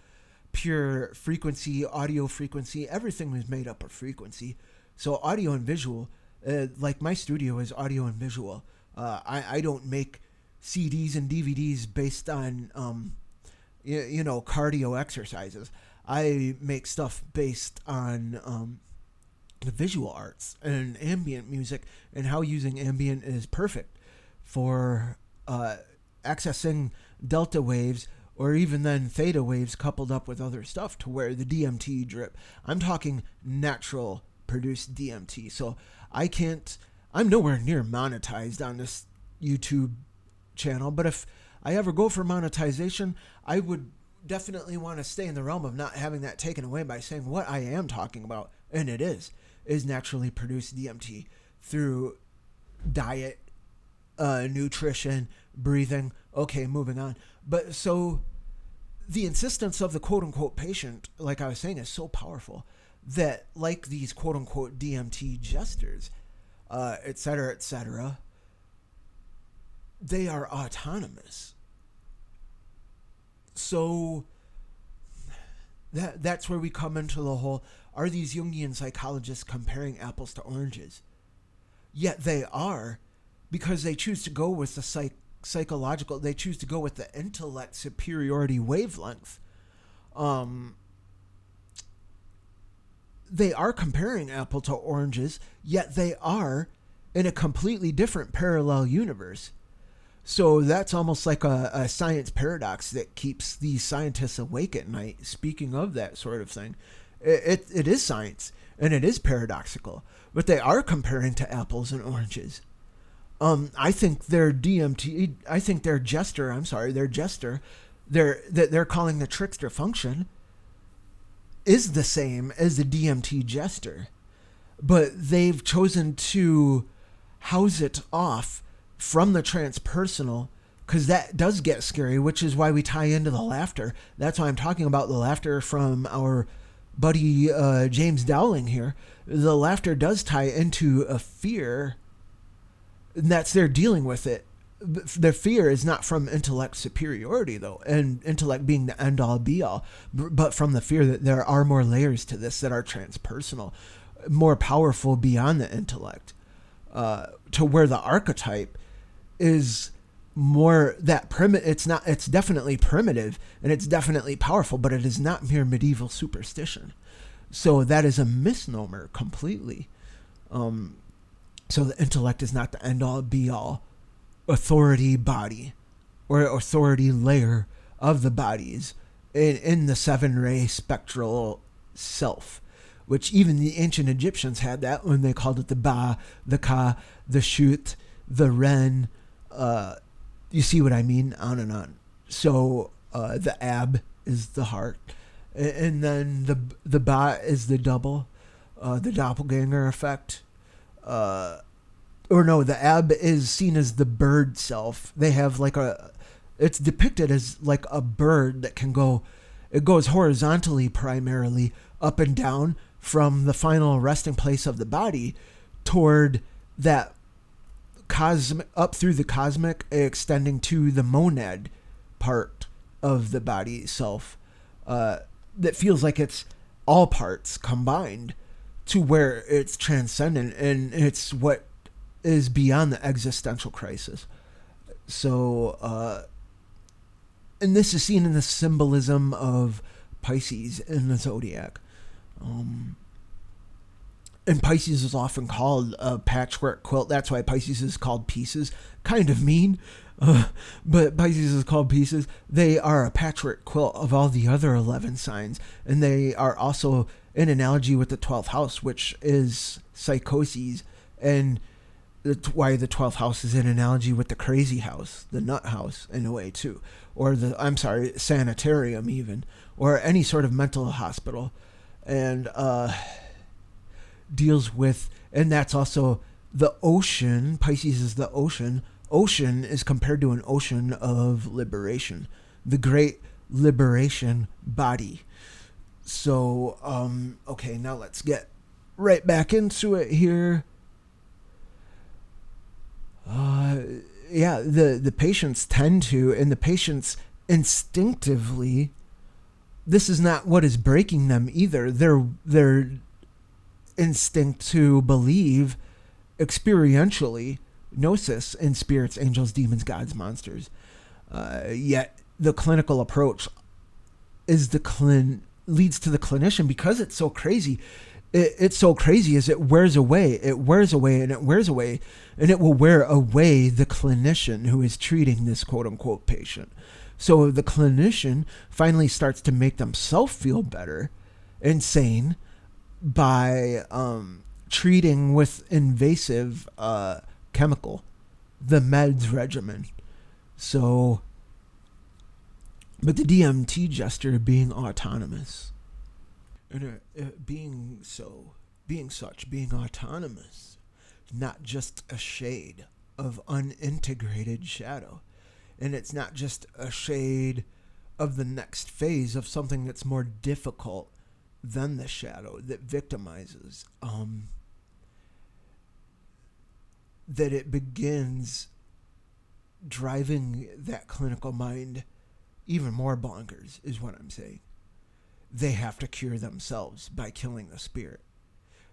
pure frequency, audio frequency. Everything is made up of frequency. So audio and visual, like my studio is audio and visual. I don't make CDs and DVDs based on, cardio exercises. I make stuff based on the visual arts and ambient music, and how using ambient is perfect for accessing delta waves, or even then theta waves coupled up with other stuff, to where the DMT drip, I'm talking natural produced DMT. So I'm nowhere near monetized on this YouTube channel, but if I ever go for monetization, I would definitely want to stay in the realm of not having that taken away by saying what I am talking about, and it is naturally produced DMT through diet, nutrition, breathing. Okay, moving on. But so the insistence of the quote-unquote patient, like I was saying, is so powerful that, like these quote-unquote DMT jesters, etc., they are autonomous. So that's where we come into the whole, are these Jungian psychologists comparing apples to oranges? Yet they are, because they choose to go with the psychological, they choose to go with the intellect superiority wavelength. They are comparing apple to oranges, yet they are in a completely different parallel universe. So that's almost like a science paradox that keeps these scientists awake at night. Speaking of that sort of thing, it is science, and it is paradoxical, but they are comparing to apples and oranges. I think their DMT, I think their Jester, they're calling the trickster function, is the same as the DMT Jester, but they've chosen to house it off from the transpersonal, because that does get scary, which is why we tie into the laughter. That's why I'm talking about the laughter from our buddy James Dowling here. The laughter does tie into a fear, and that's they're dealing with it. Their fear is not from intellect superiority, though, and intellect being the end-all be-all, but from the fear that there are more layers to this that are transpersonal, more powerful beyond the intellect, to where the archetype is more that it's definitely primitive and it's definitely powerful, but it is not mere medieval superstition. So that is a misnomer completely. So the intellect is not the end all be all authority body or authority layer of the bodies in the 7-ray spectral self, which even the ancient Egyptians had that when they called it the Ba, the Ka, the Shut, the Ren. You see what I mean? On and on. So the Ab is the heart, and then the Ba is the double, the doppelganger effect. Or no, the Ab is seen as the bird self. They have like it's depicted as like a bird that can go, it goes horizontally primarily up and down from the final resting place of the body toward that cosmic, up through the cosmic, extending to the monad part of the body self, that feels like it's all parts combined to where it's transcendent and it's what is beyond the existential crisis. So, and this is seen in the symbolism of Pisces in the zodiac. And Pisces is often called a patchwork quilt. That's why Pisces is called pieces. Kind of mean, but Pisces is called pieces. They are a patchwork quilt of all the other 11 signs. And they are also in analogy with the 12th house, which is Psychosis. And why the 12th house is in analogy with the crazy house, the nut house in a way too. Or sanitarium even. Or any sort of mental hospital. And, deals with, and that's also the ocean. Pisces is the ocean. Ocean is compared to an ocean of liberation, the great liberation body. So, okay, now let's get right back into it here. The patients tend to, and the patients instinctively, this is not what is breaking them either. Their instinct to believe experientially gnosis in spirits, angels, demons, gods, monsters. Yet the clinical approach is leads to the clinician, because it's so crazy. It's so crazy as it wears away. It wears away and it wears away, and it will wear away the clinician who is treating this quote unquote patient. So the clinician finally starts to make themselves feel better and sane by treating with invasive chemical, the meds regimen. So, but the DMT Jester being autonomous, and being autonomous, not just a shade of unintegrated shadow, and it's not just a shade of the next phase of something that's more difficult than the shadow that victimizes, that it begins driving that clinical mind even more bonkers, is what I'm saying. They have to cure themselves by killing the spirit.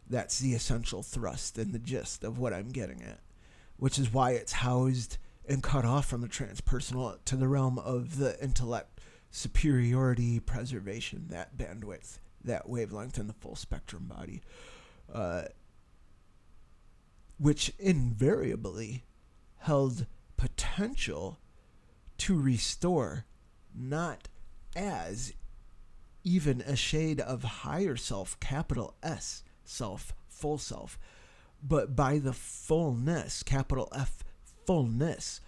That's the essential thrust and the gist of what I'm getting at, which is why it's housed and cut off from the transpersonal to the realm of the intellect, superiority, preservation, that bandwidth, that wavelength in the full spectrum body, which invariably held potential to restore, not as even a shade of higher self, capital S self, full self, but by the fullness, capital F, fullness,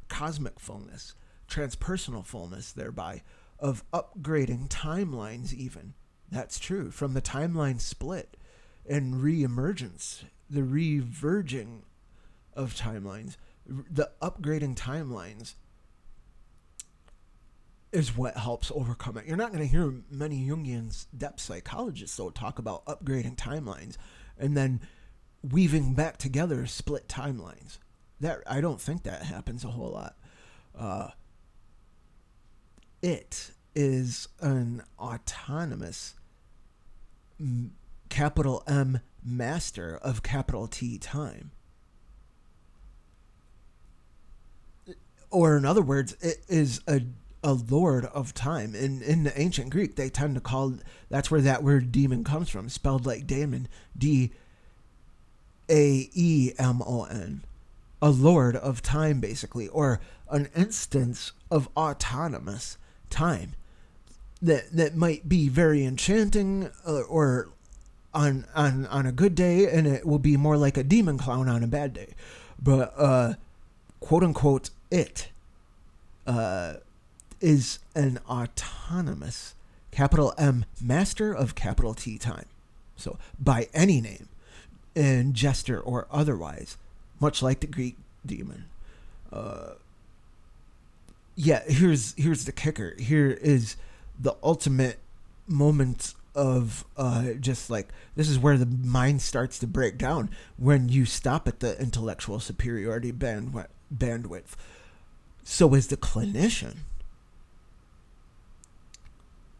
cosmic fullness, transpersonal fullness thereby, of upgrading timelines even. That's true. From the timeline split and re-emergence, the reverging of timelines, the upgrading timelines is what helps overcome it. You're not going to hear many Jungian depth psychologists, though, talk about upgrading timelines and then weaving back together split timelines. That, I don't think that happens a whole lot. It is an autonomous capital M master of capital T time. or in other words, it is a lord of time. In the ancient Greek, they tend to call, that's where that word demon comes from, spelled like daemon, Daemon, a lord of time, basically, or an instance of autonomous time that might be very enchanting, or on a good day, and it will be more like a demon clown on a bad day. But quote unquote, it is an autonomous, capital M, master of capital T time. So by any name, in Jester or otherwise, much like the Greek demon. Here's the kicker. Here is the ultimate moment of just like, this is where the mind starts to break down when you stop at the intellectual superiority bandwidth. So is the clinician.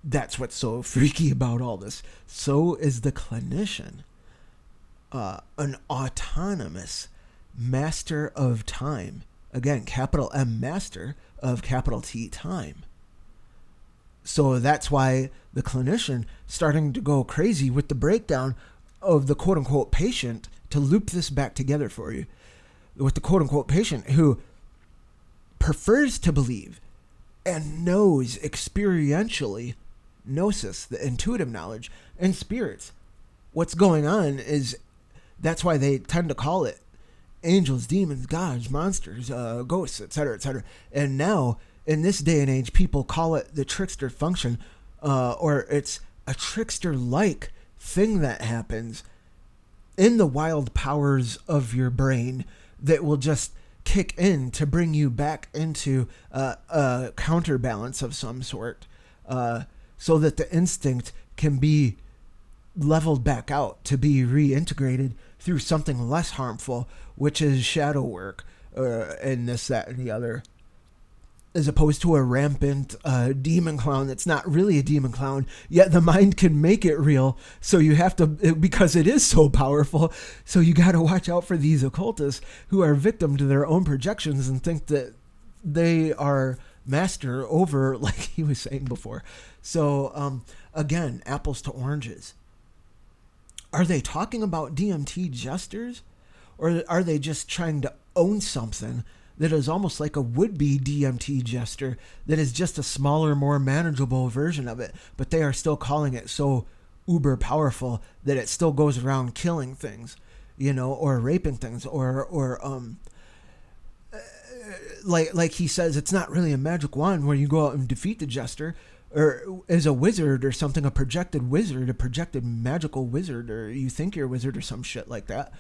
That's what's so freaky about all this. So is the clinician. An autonomous master of time. Again, capital M, master of capital T time. So that's why the clinician starting to go crazy with the breakdown of the quote-unquote patient, to loop this back together for you, with the quote-unquote patient who prefers to believe and knows experientially, gnosis, the intuitive knowledge, and spirits. What's going on is, that's why they tend to call it angels, demons, gods, monsters, ghosts, etc., etc. And now, in this day and age, people call it the trickster function, or it's a trickster-like thing that happens in the wild powers of your brain that will just kick in to bring you back into a counterbalance of some sort, so that the instinct can be leveled back out to be reintegrated through something less harmful, which is shadow work, and this, that, and the other, as opposed to a rampant demon clown that's not really a demon clown, yet the mind can make it real. So you have to, because it is so powerful, so you got to watch out for these occultists who are victim to their own projections and think that they are master over, like he was saying before. So again, apples to oranges. Are they talking about DMT jesters? Or are they just trying to own something that is almost like a would-be DMT jester that is just a smaller, more manageable version of it, but they are still calling it so uber powerful that it still goes around killing things, or raping things, or like he says, it's not really a magic wand where you go out and defeat the jester, or as a wizard or something, a projected magical wizard, or you think you're a wizard or some shit like that.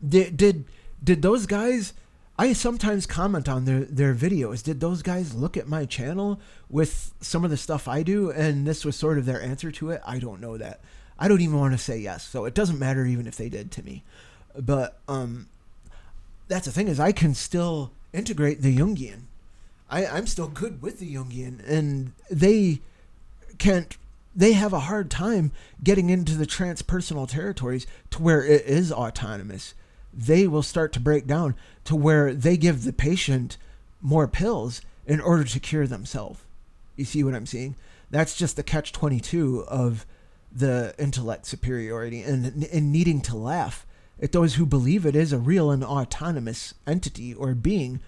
Did those guys, I sometimes comment on their videos, did those guys look at my channel with some of the stuff I do, and this was sort of their answer to it? I don't know that. I don't even want to say yes, so it doesn't matter even if they did to me. But that's the thing, is I can still integrate the Jungian. I'm still good with the Jungian, and they have a hard time getting into the transpersonal territories to where it is autonomous. They will start to break down to where they give the patient more pills in order to cure themselves. You see what I'm saying? That's just the catch-22 of the intellect superiority and needing to laugh at those who believe it is a real and autonomous entity or being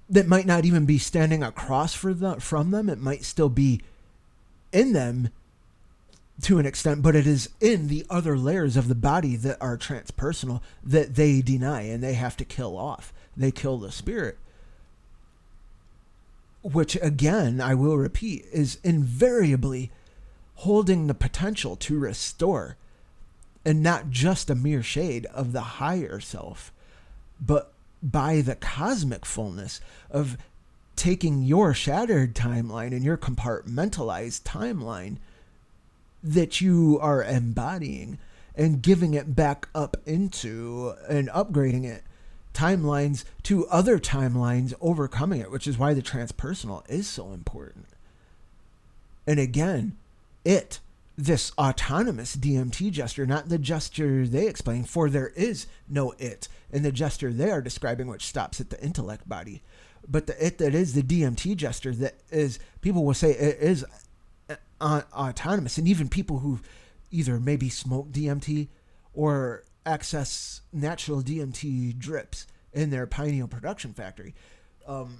that might not even be standing across from them. It might still be in them to an extent, but it is in the other layers of the body that are transpersonal that they deny and they have to kill off. They kill the spirit, which again, I will repeat, is invariably holding the potential to restore, and not just a mere shade of the higher self, but by the cosmic fullness of taking your shattered timeline and your compartmentalized timeline that you are embodying and giving it back up into and upgrading it timelines to other timelines, overcoming it, which is why the transpersonal is so important. And again, this autonomous DMT Jester, not the Jester they explain, for there is no it in the Jester they are describing, which stops at the intellect body. But the it that is the DMT Jester, that is, people will say it is autonomous. And even people who either maybe smoke DMT or access natural DMT drips in their pineal production factory. That's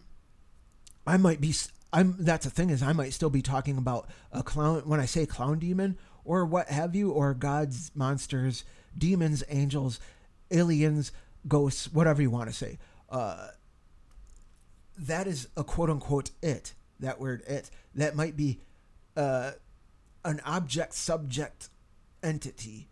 the thing, is I might still be talking about a clown when I say clown demon or what have you, or gods, monsters, demons, angels, aliens, ghosts, whatever you want to say. That is a quote unquote it, that word it. That might be an object subject entity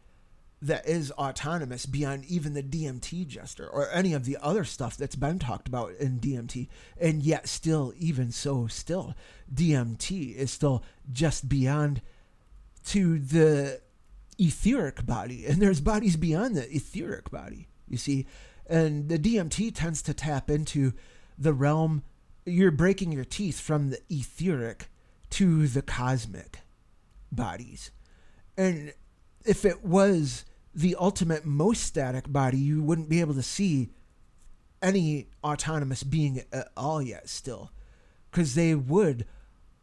that is autonomous beyond even the DMT Jester or any of the other stuff that's been talked about in DMT. And yet still, even so, still, DMT is still just beyond to the etheric body. And there's bodies beyond the etheric body, you see. And the DMT tends to tap into the realm, you're breaking your teeth from the etheric to the cosmic bodies. And if it was the ultimate most static body, you wouldn't be able to see any autonomous being at all yet still, because they would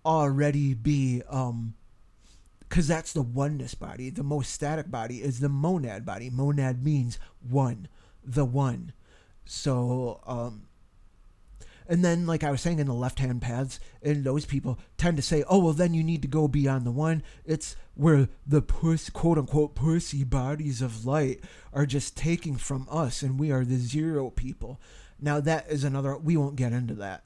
already be because that's the oneness body. The most static body is the monad body. Monad means one, the one. So and then, like I was saying, in the left-hand paths, and those people tend to say, oh, well, then you need to go beyond the one. It's where the quote-unquote pussy bodies of light are just taking from us, and we are the zero people. Now, that is another... We won't get into that,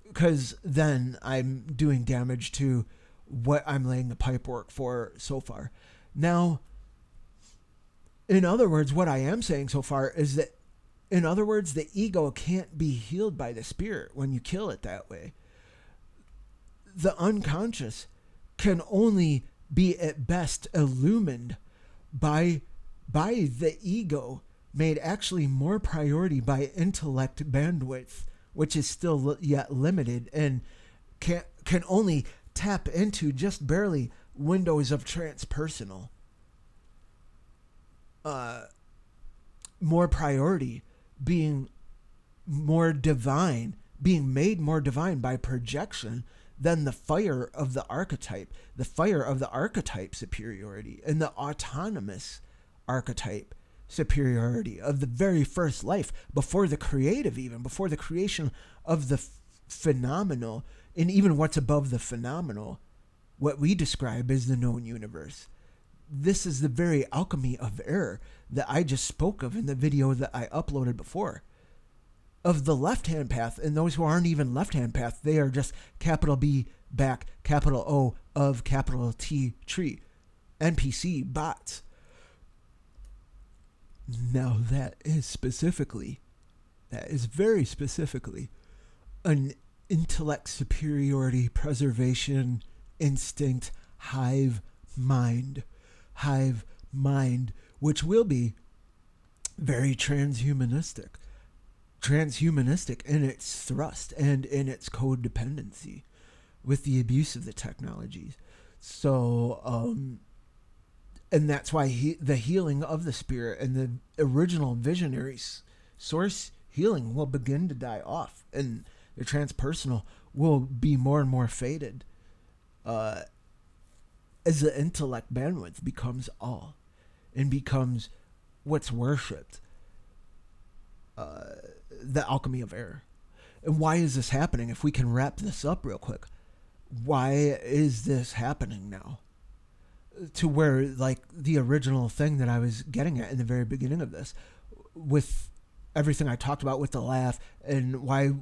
because then I'm doing damage to what I'm laying the pipework for so far. Now, in other words, what I am saying so far is that, in other words, the ego can't be healed by the spirit when you kill it that way. The unconscious can only be at best illumined by the ego, made actually more priority by intellect bandwidth, which is still yet limited and can only tap into just barely windows of transpersonal. More priority, being more divine, being made more divine by projection than the fire of the archetype superiority, and the autonomous archetype superiority of the very first life, before the creative, even before the creation of the phenomenal, and even what's above the phenomenal, what we describe as the known universe. This is the very alchemy of error that I just spoke of in the video that I uploaded before. Of the left-hand path, and those who aren't even left-hand path, they are just capital B back, capital O of capital T tree. NPC bots. Now that is very specifically an intellect superiority preservation instinct hive mind, which will be very transhumanistic in its thrust and in its codependency with the abuse of the technologies. So, and that's why the healing of the spirit and the original visionary source healing will begin to die off, and the transpersonal will be more and more faded as the intellect bandwidth becomes all and becomes what's worshipped, the alchemy of error. And why is this happening? If we can wrap this up real quick, why is this happening now? To where, like, the original thing that I was getting at in the very beginning of this, with everything I talked about with the laugh, and why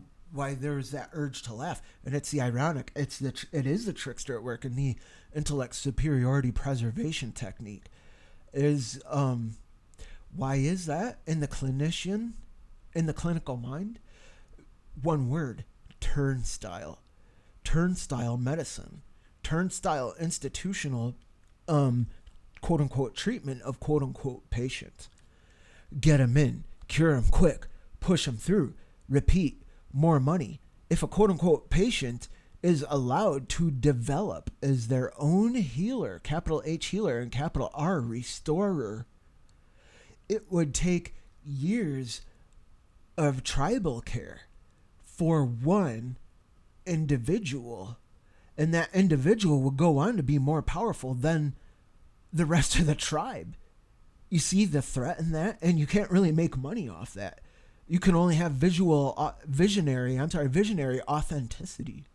there's that urge to laugh, and it's the ironic, it is the trickster at work, and the intellect superiority preservation technique is, why is that in the clinician, in the clinical mind? One word: turnstile medicine, turnstile institutional quote unquote treatment of quote unquote patients. Get them in, cure them quick, push them through, repeat, more money. If a quote unquote patient is allowed to develop as their own healer, capital H healer and capital R restorer, it would take years of tribal care for one individual, and that individual will go on to be more powerful than the rest of the tribe. You see the threat in that, and you can't really make money off that. You can only have visionary authenticity.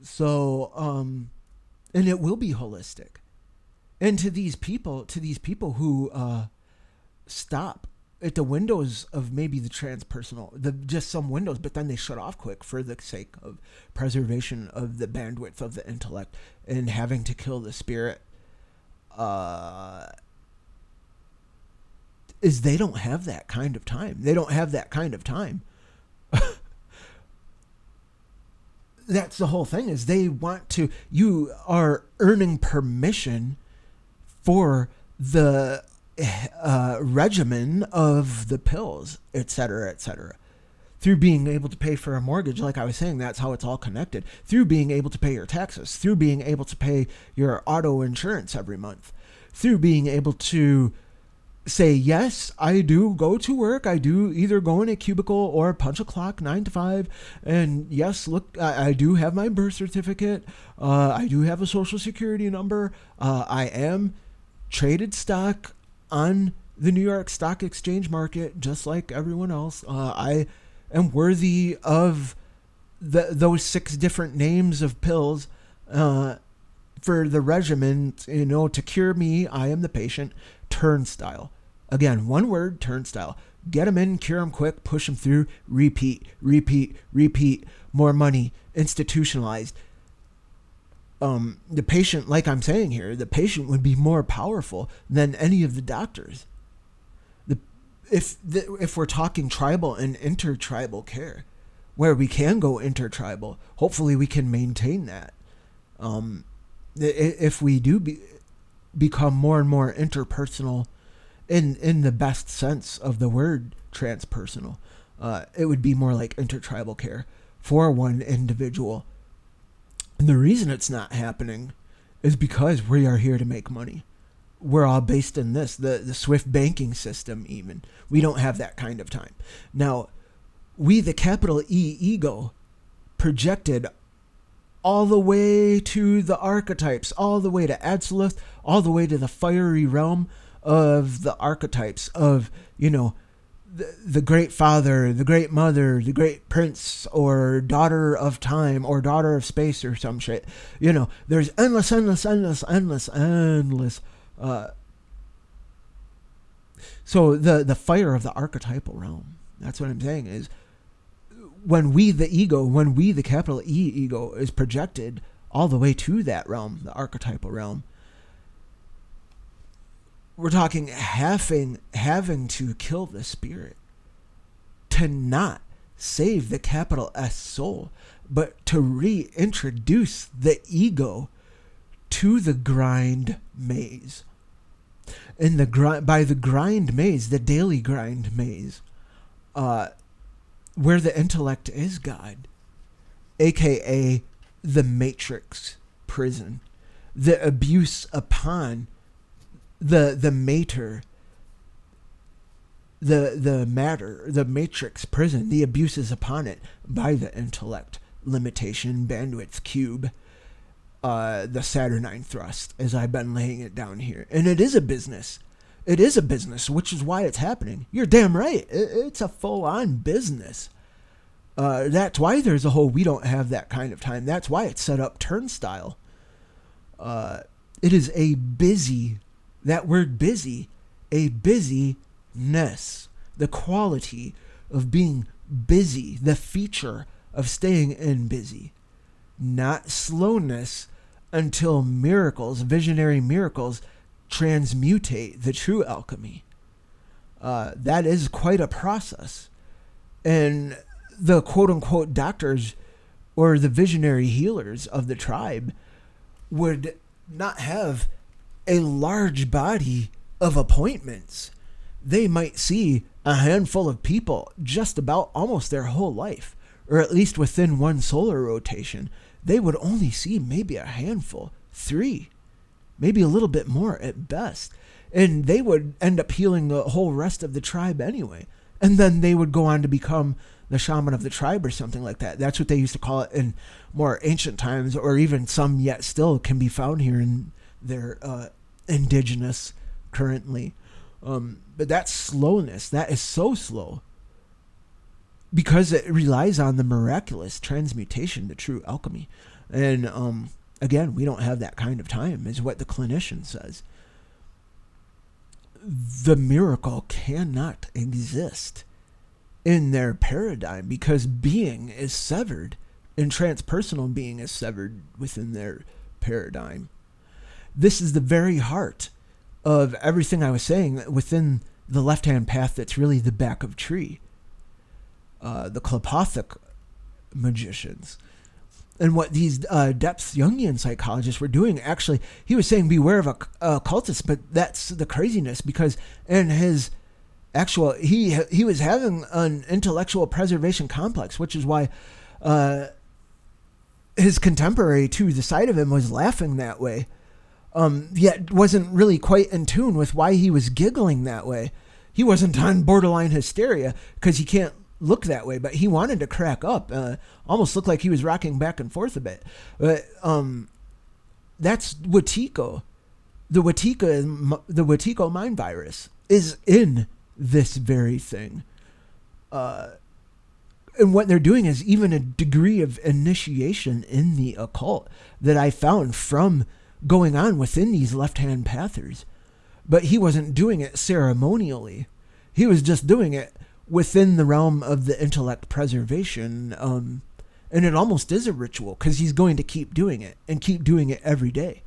So, and it will be holistic. And to these people who stop at the windows of maybe the transpersonal, just some windows, but then they shut off quick for the sake of preservation of the bandwidth of the intellect and having to kill the spirit, is they don't have that kind of time. They don't have that kind of time. That's the whole thing, is they want to, you are earning permission for the regimen of the pills, etc., etc. Through being able to pay for a mortgage, like I was saying, that's how it's all connected. Through being able to pay your taxes, through being able to pay your auto insurance every month, through being able to say, yes, I do go to work. I do either go in a cubicle or punch a clock 9 to 5. And yes, look, I do have my birth certificate. I do have a social security number. I am traded stock on the New York Stock Exchange market, just like everyone else. I am worthy of those 6 different names of pills for the regimen, to cure me. I am the patient. Turnstile. Again, one word, turnstile. Get them in, cure them quick, push them through, repeat. More money, institutionalized. The patient, like I'm saying here, the patient would be more powerful than any of the doctors. If we're talking tribal and intertribal care, where we can go intertribal, hopefully we can maintain that. If we do become more and more interpersonal, in the best sense of the word transpersonal, it would be more like intertribal care for one individual. And the reason it's not happening is because we are here to make money. We're all based in this, the swift banking system even. We don't have that kind of time. Now, we, the capital E ego, projected all the way to the archetypes, all the way to Absoluth, all the way to the fiery realm of the archetypes of, the great father, the great mother, the great prince, or daughter of time, or daughter of space, or some shit. There's endless. So the fire of the archetypal realm, that's what I'm saying, is when we, the capital E ego, is projected all the way to that realm, the archetypal realm, we're talking having to kill the spirit to not save the capital S soul, but to reintroduce the ego to the grind maze. In by the grind maze, the daily grind maze, where the intellect is God, aka the matrix prison, the abuse upon the mater, the matter, the matrix prison, the abuses upon it by the intellect, limitation, bandwidth cube, the Saturnine thrust, as I've been laying it down here. And it is a business. It is a business, which is why it's happening. You're damn right. It's a full-on business. That's why there's a whole we don't have that kind of time. That's why it's set up turnstile. It is a busy, that word busy, a busyness, the quality of being busy, the feature of staying in busy, not slowness until miracles, visionary miracles, transmutate the true alchemy. That is quite a process. And the quote-unquote doctors or the visionary healers of the tribe would not have a large body of appointments. They might see a handful of people just about almost their whole life, or at least within one solar rotation, they would only see maybe a handful, 3, maybe a little bit more at best. And they would end up healing the whole rest of the tribe anyway. And then they would go on to become the shaman of the tribe or something like that. That's what they used to call it in more ancient times, or even some yet still can be found here in their indigenous currently. But that slowness, that is so slow, because it relies on the miraculous transmutation to true alchemy. And again, we don't have that kind of time, is what the clinician says. The miracle cannot exist in their paradigm because being is severed, and transpersonal being is severed within their paradigm. This is the very heart of everything I was saying within the left-hand path that's really the back of tree. The Klopothic magicians. And what these depth Jungian psychologists were doing, actually, he was saying beware of a cultist, but that's the craziness, because in his actual, he was having an intellectual preservation complex, which is why his contemporary to the side of him was laughing that way, yet wasn't really quite in tune with why he was giggling that way. He wasn't on borderline hysteria because he can't look that way, but he wanted to crack up. Almost looked like he was rocking back and forth a bit. But that's Wetiko. The Wetiko mind virus is in this very thing. And what they're doing is even a degree of initiation in the occult that I found from going on within these left-hand pathers. But he wasn't doing it ceremonially. He was just doing it within the realm of the intellect preservation. And it almost is a ritual, because he's going to keep doing it and keep doing it every day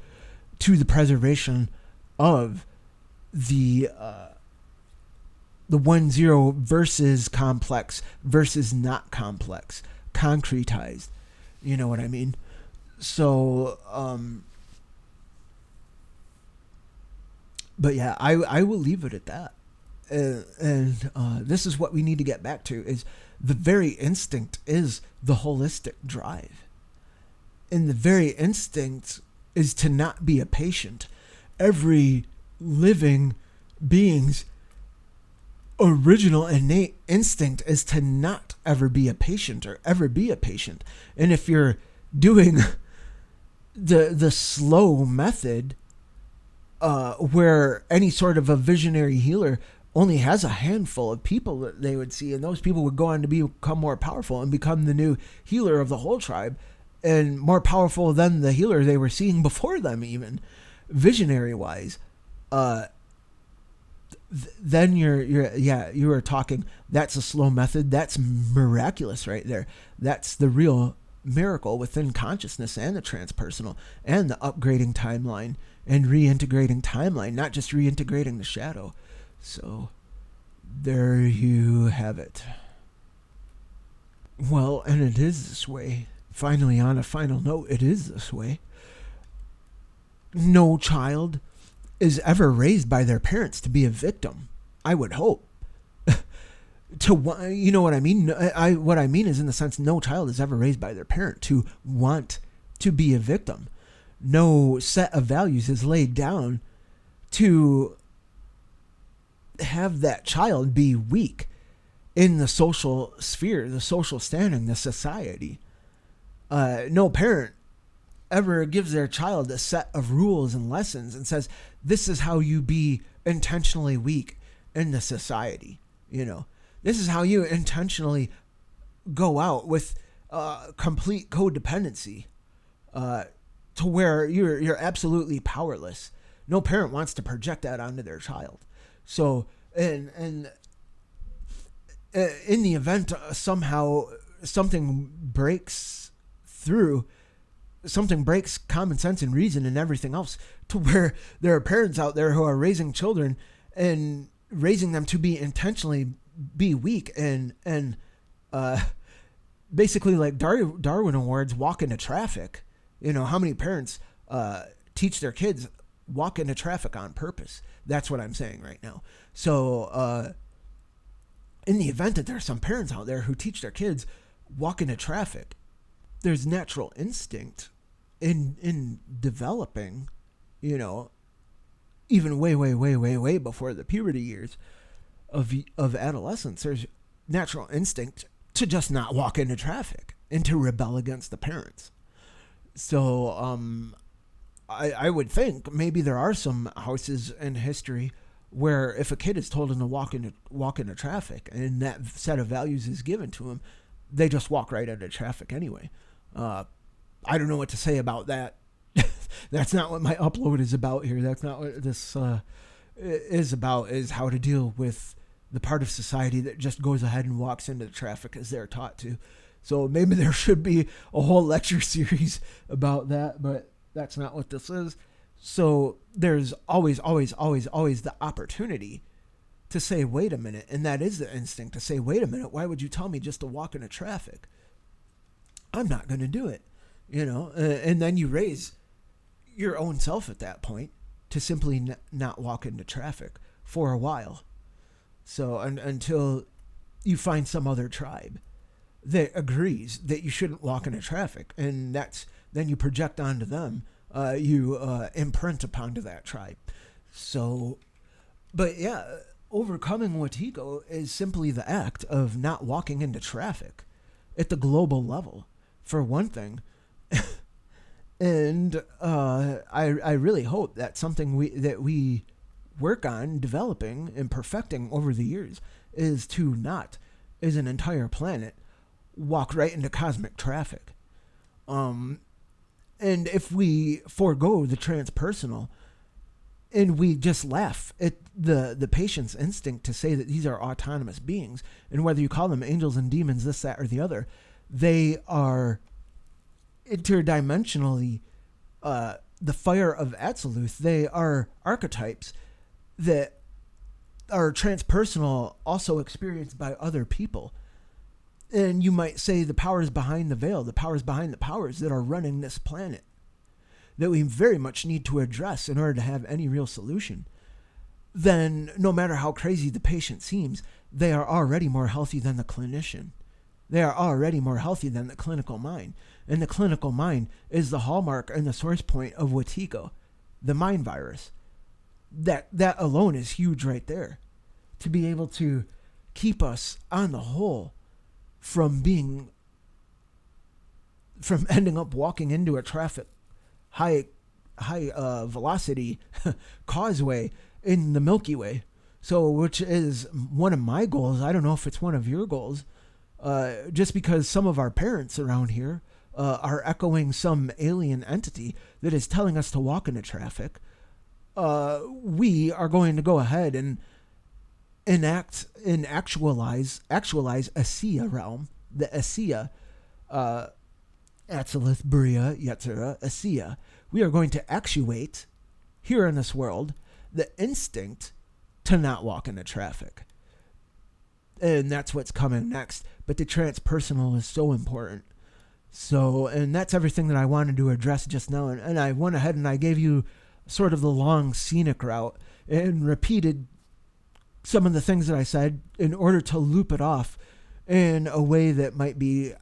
to the preservation of the 1-0 versus complex versus not complex, concretized. You know what I mean? So, but yeah, I will leave it at that. And this is what we need to get back to, is the very instinct is the holistic drive. And the very instinct is to not be a patient. Every living being's original innate instinct is to not ever be a patient or ever be a patient. And if you're doing the slow method, where any sort of a visionary healer only has a handful of people that they would see, and those people would go on to become more powerful and become the new healer of the whole tribe, and more powerful than the healer they were seeing before them, even visionary wise. Then you are talking, that's a slow method. That's miraculous right there. That's the real miracle within consciousness and the transpersonal and the upgrading timeline and reintegrating timeline, not just reintegrating the shadow. So there you have it. Well, and it is this way. Finally, on a final note, it is this way. No child is ever raised by their parents to be a victim. I would hope. You know what I mean? What I mean is, in the sense, no child is ever raised by their parent to want to be a victim. No set of values is laid down to have that child be weak in the social sphere, the social standing, the society. No parent ever gives their child a set of rules and lessons and says, this is how you be intentionally weak in the society. You know, this is how you intentionally go out with complete codependency to where you're absolutely powerless. No parent wants to project that onto their child. So, and in the event somehow something breaks through, something breaks common sense and reason and everything else, to where there are parents out there who are raising children and raising them to be intentionally be weak and basically like Darwin Awards, walk into traffic. You know, how many parents teach their kids walk into traffic on purpose? That's what I'm saying right now. So in the event that there are some parents out there who teach their kids walk into traffic. There's natural instinct in developing, you know, even way before the puberty years of adolescence. There's natural instinct to just not walk into traffic and to rebel against the parents. So I would think maybe there are some houses in history where if a kid is told to walk into traffic and that set of values is given to them, they just walk right into traffic anyway. I don't know what to say about that. That's not what my upload is about here. That's not what this is about, is how to deal with the part of society that just goes ahead and walks into the traffic as they're taught to. So maybe there should be a whole lecture series about that, but that's not what this is. So there's always the opportunity to say, wait a minute. And that is the instinct to say, wait a minute, why would you tell me just to walk into traffic? I'm not going to do it, you know? And then you raise your own self at that point to simply not walk into traffic for a while. So until you find some other tribe that agrees that you shouldn't walk into traffic, and then you project onto them, you imprint upon to that tribe. So, but yeah, overcoming Wetiko is simply the act of not walking into traffic at the global level, for one thing. And I really hope that's something we work on developing and perfecting over the years, is to not, as an entire planet, walk right into cosmic traffic. And if we forego the transpersonal and we just laugh at the patient's instinct to say that these are autonomous beings, and whether you call them angels and demons, this, that, or the other, they are interdimensionally the fire of Absoluth. They are archetypes that are transpersonal, also experienced by other people. And you might say the powers behind the veil, the powers behind the powers that are running this planet, that we very much need to address in order to have any real solution. Then no matter how crazy the patient seems, they are already more healthy than the clinician. They are already more healthy than the clinical mind. And the clinical mind is the hallmark and the source point of Wetiko, the mind virus. That alone is huge right there. To be able to keep us on the whole from ending up walking into a traffic high velocity causeway in the Milky Way. So, which is one of my goals. I don't know if it's one of your goals. Just because some of our parents around here are echoing some alien entity that is telling us to walk into traffic, we are going to go ahead and enact and actualize Asiya realm, the Asiya, Atzilith, Bria, Yetzirah, Asiya. We are going to actuate here in this world the instinct to not walk into traffic. And that's what's coming next. But the transpersonal is so important. So, and that's everything that I wanted to address just now. And I went ahead and I gave you sort of the long scenic route and repeated some of the things that I said in order to loop it off in a way that might be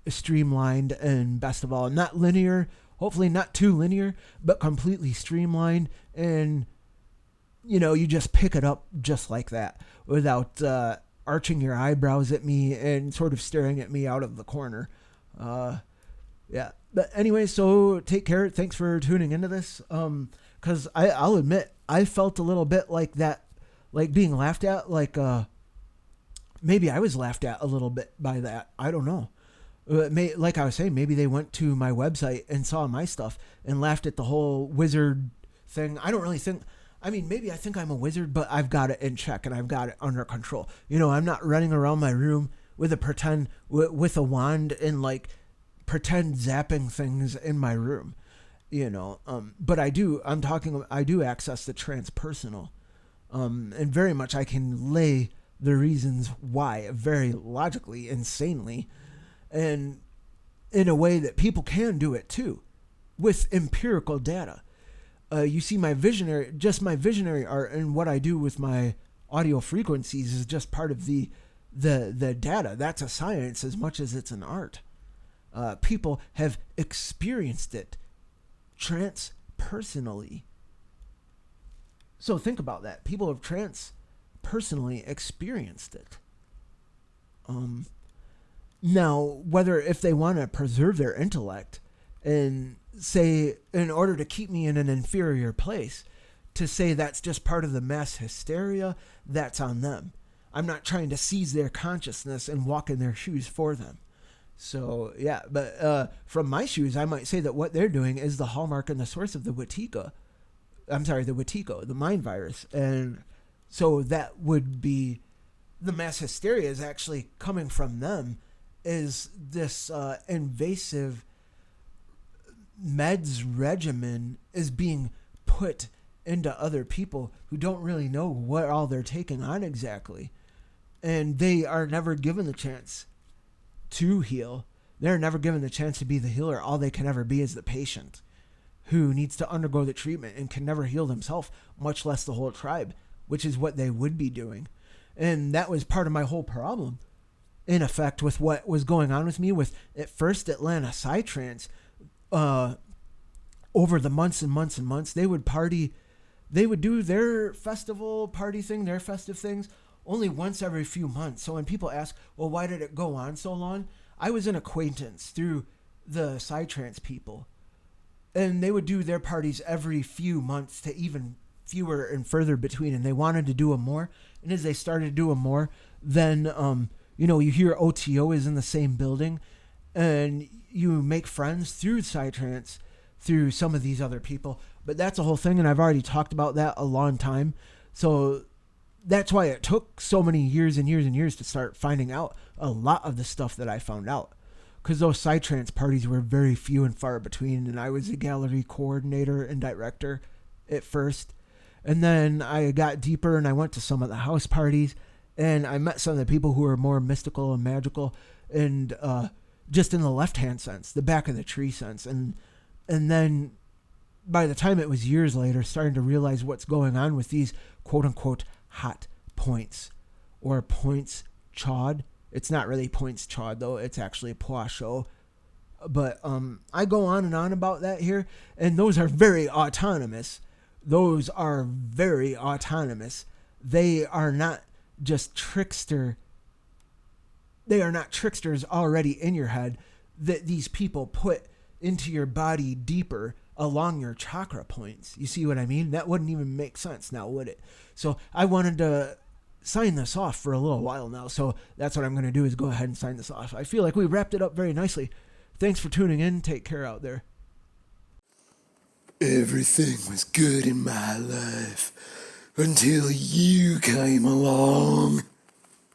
streamlined and, best of all, not linear, hopefully not too linear, but completely streamlined. And, you know, you just pick it up just like that without arching your eyebrows at me and sort of staring at me out of the corner. Yeah. But anyway, so take care. Thanks for tuning into this. Because I'll admit, I felt a little bit like that, like being laughed at, like maybe I was laughed at a little bit by that. I don't know. Like I was saying, maybe they went to my website and saw my stuff and laughed at the whole wizard thing. I don't really think... I mean, maybe I think I'm a wizard, but I've got it in check and I've got it under control. You know, I'm not running around my room with a wand and like pretend zapping things in my room, you know. But I do access the transpersonal, and very much I can lay the reasons why very logically, insanely, and in a way that people can do it too, with empirical data. You see my visionary art, and what I do with my audio frequencies is just part of the the data. That's a science as much as it's an art. People have experienced it transpersonally. So think about that. People have transpersonally experienced it. Now, whether if they want to preserve their intellect and say, in order to keep me in an inferior place, to say that's just part of the mass hysteria, that's on them. I'm not trying to seize their consciousness and walk in their shoes for them. So, yeah, but from my shoes, I might say that what they're doing is the hallmark and the source of the Wetiko, the mind virus. And so that would be, the mass hysteria is actually coming from them, is this invasive meds regimen is being put into other people who don't really know what all they're taking on exactly. And they are never given the chance to heal. They're never given the chance to be the healer. All they can ever be is the patient who needs to undergo the treatment and can never heal themselves, much less the whole tribe, which is what they would be doing. And that was part of my whole problem, in effect, with what was going on with me with, at first, Atlanta Psytrance. Over the months and months and months, they would party. They would do their festival party thing, their festive things, only once every few months. So when people ask, well, why did it go on so long? I was an acquaintance through the Psytrance people. And they would do their parties every few months to even fewer and further between. And they wanted to do them more. And as they started to do them more, then, you hear OTO is in the same building. And you make friends through Psytrance, through some of these other people. But that's a whole thing, and I've already talked about that a long time. So that's why it took so many years and years and years to start finding out a lot of the stuff that I found out. Because those Psytrance parties were very few and far between, and I was a gallery coordinator and director at first. And then I got deeper, and I went to some of the house parties, and I met some of the people who were more mystical and magical, and just in the left-hand sense, the back of the tree sense. And then by the time it was years later, starting to realize what's going on with these quote-unquote hot points, or points chawed. It's not really points chawed, though. It's actually poisho. But I go on and on about that here, and those are very autonomous. Those are very autonomous. They are not just trickster. They are not tricksters already in your head that these people put into your body deeper along your chakra points. You see what I mean? That wouldn't even make sense now, would it? So I wanted to sign this off for a little while now. So that's what I'm going to do, is go ahead and sign this off. I feel like we wrapped it up very nicely. Thanks for tuning in. Take care out there. Everything was good in my life until you came along.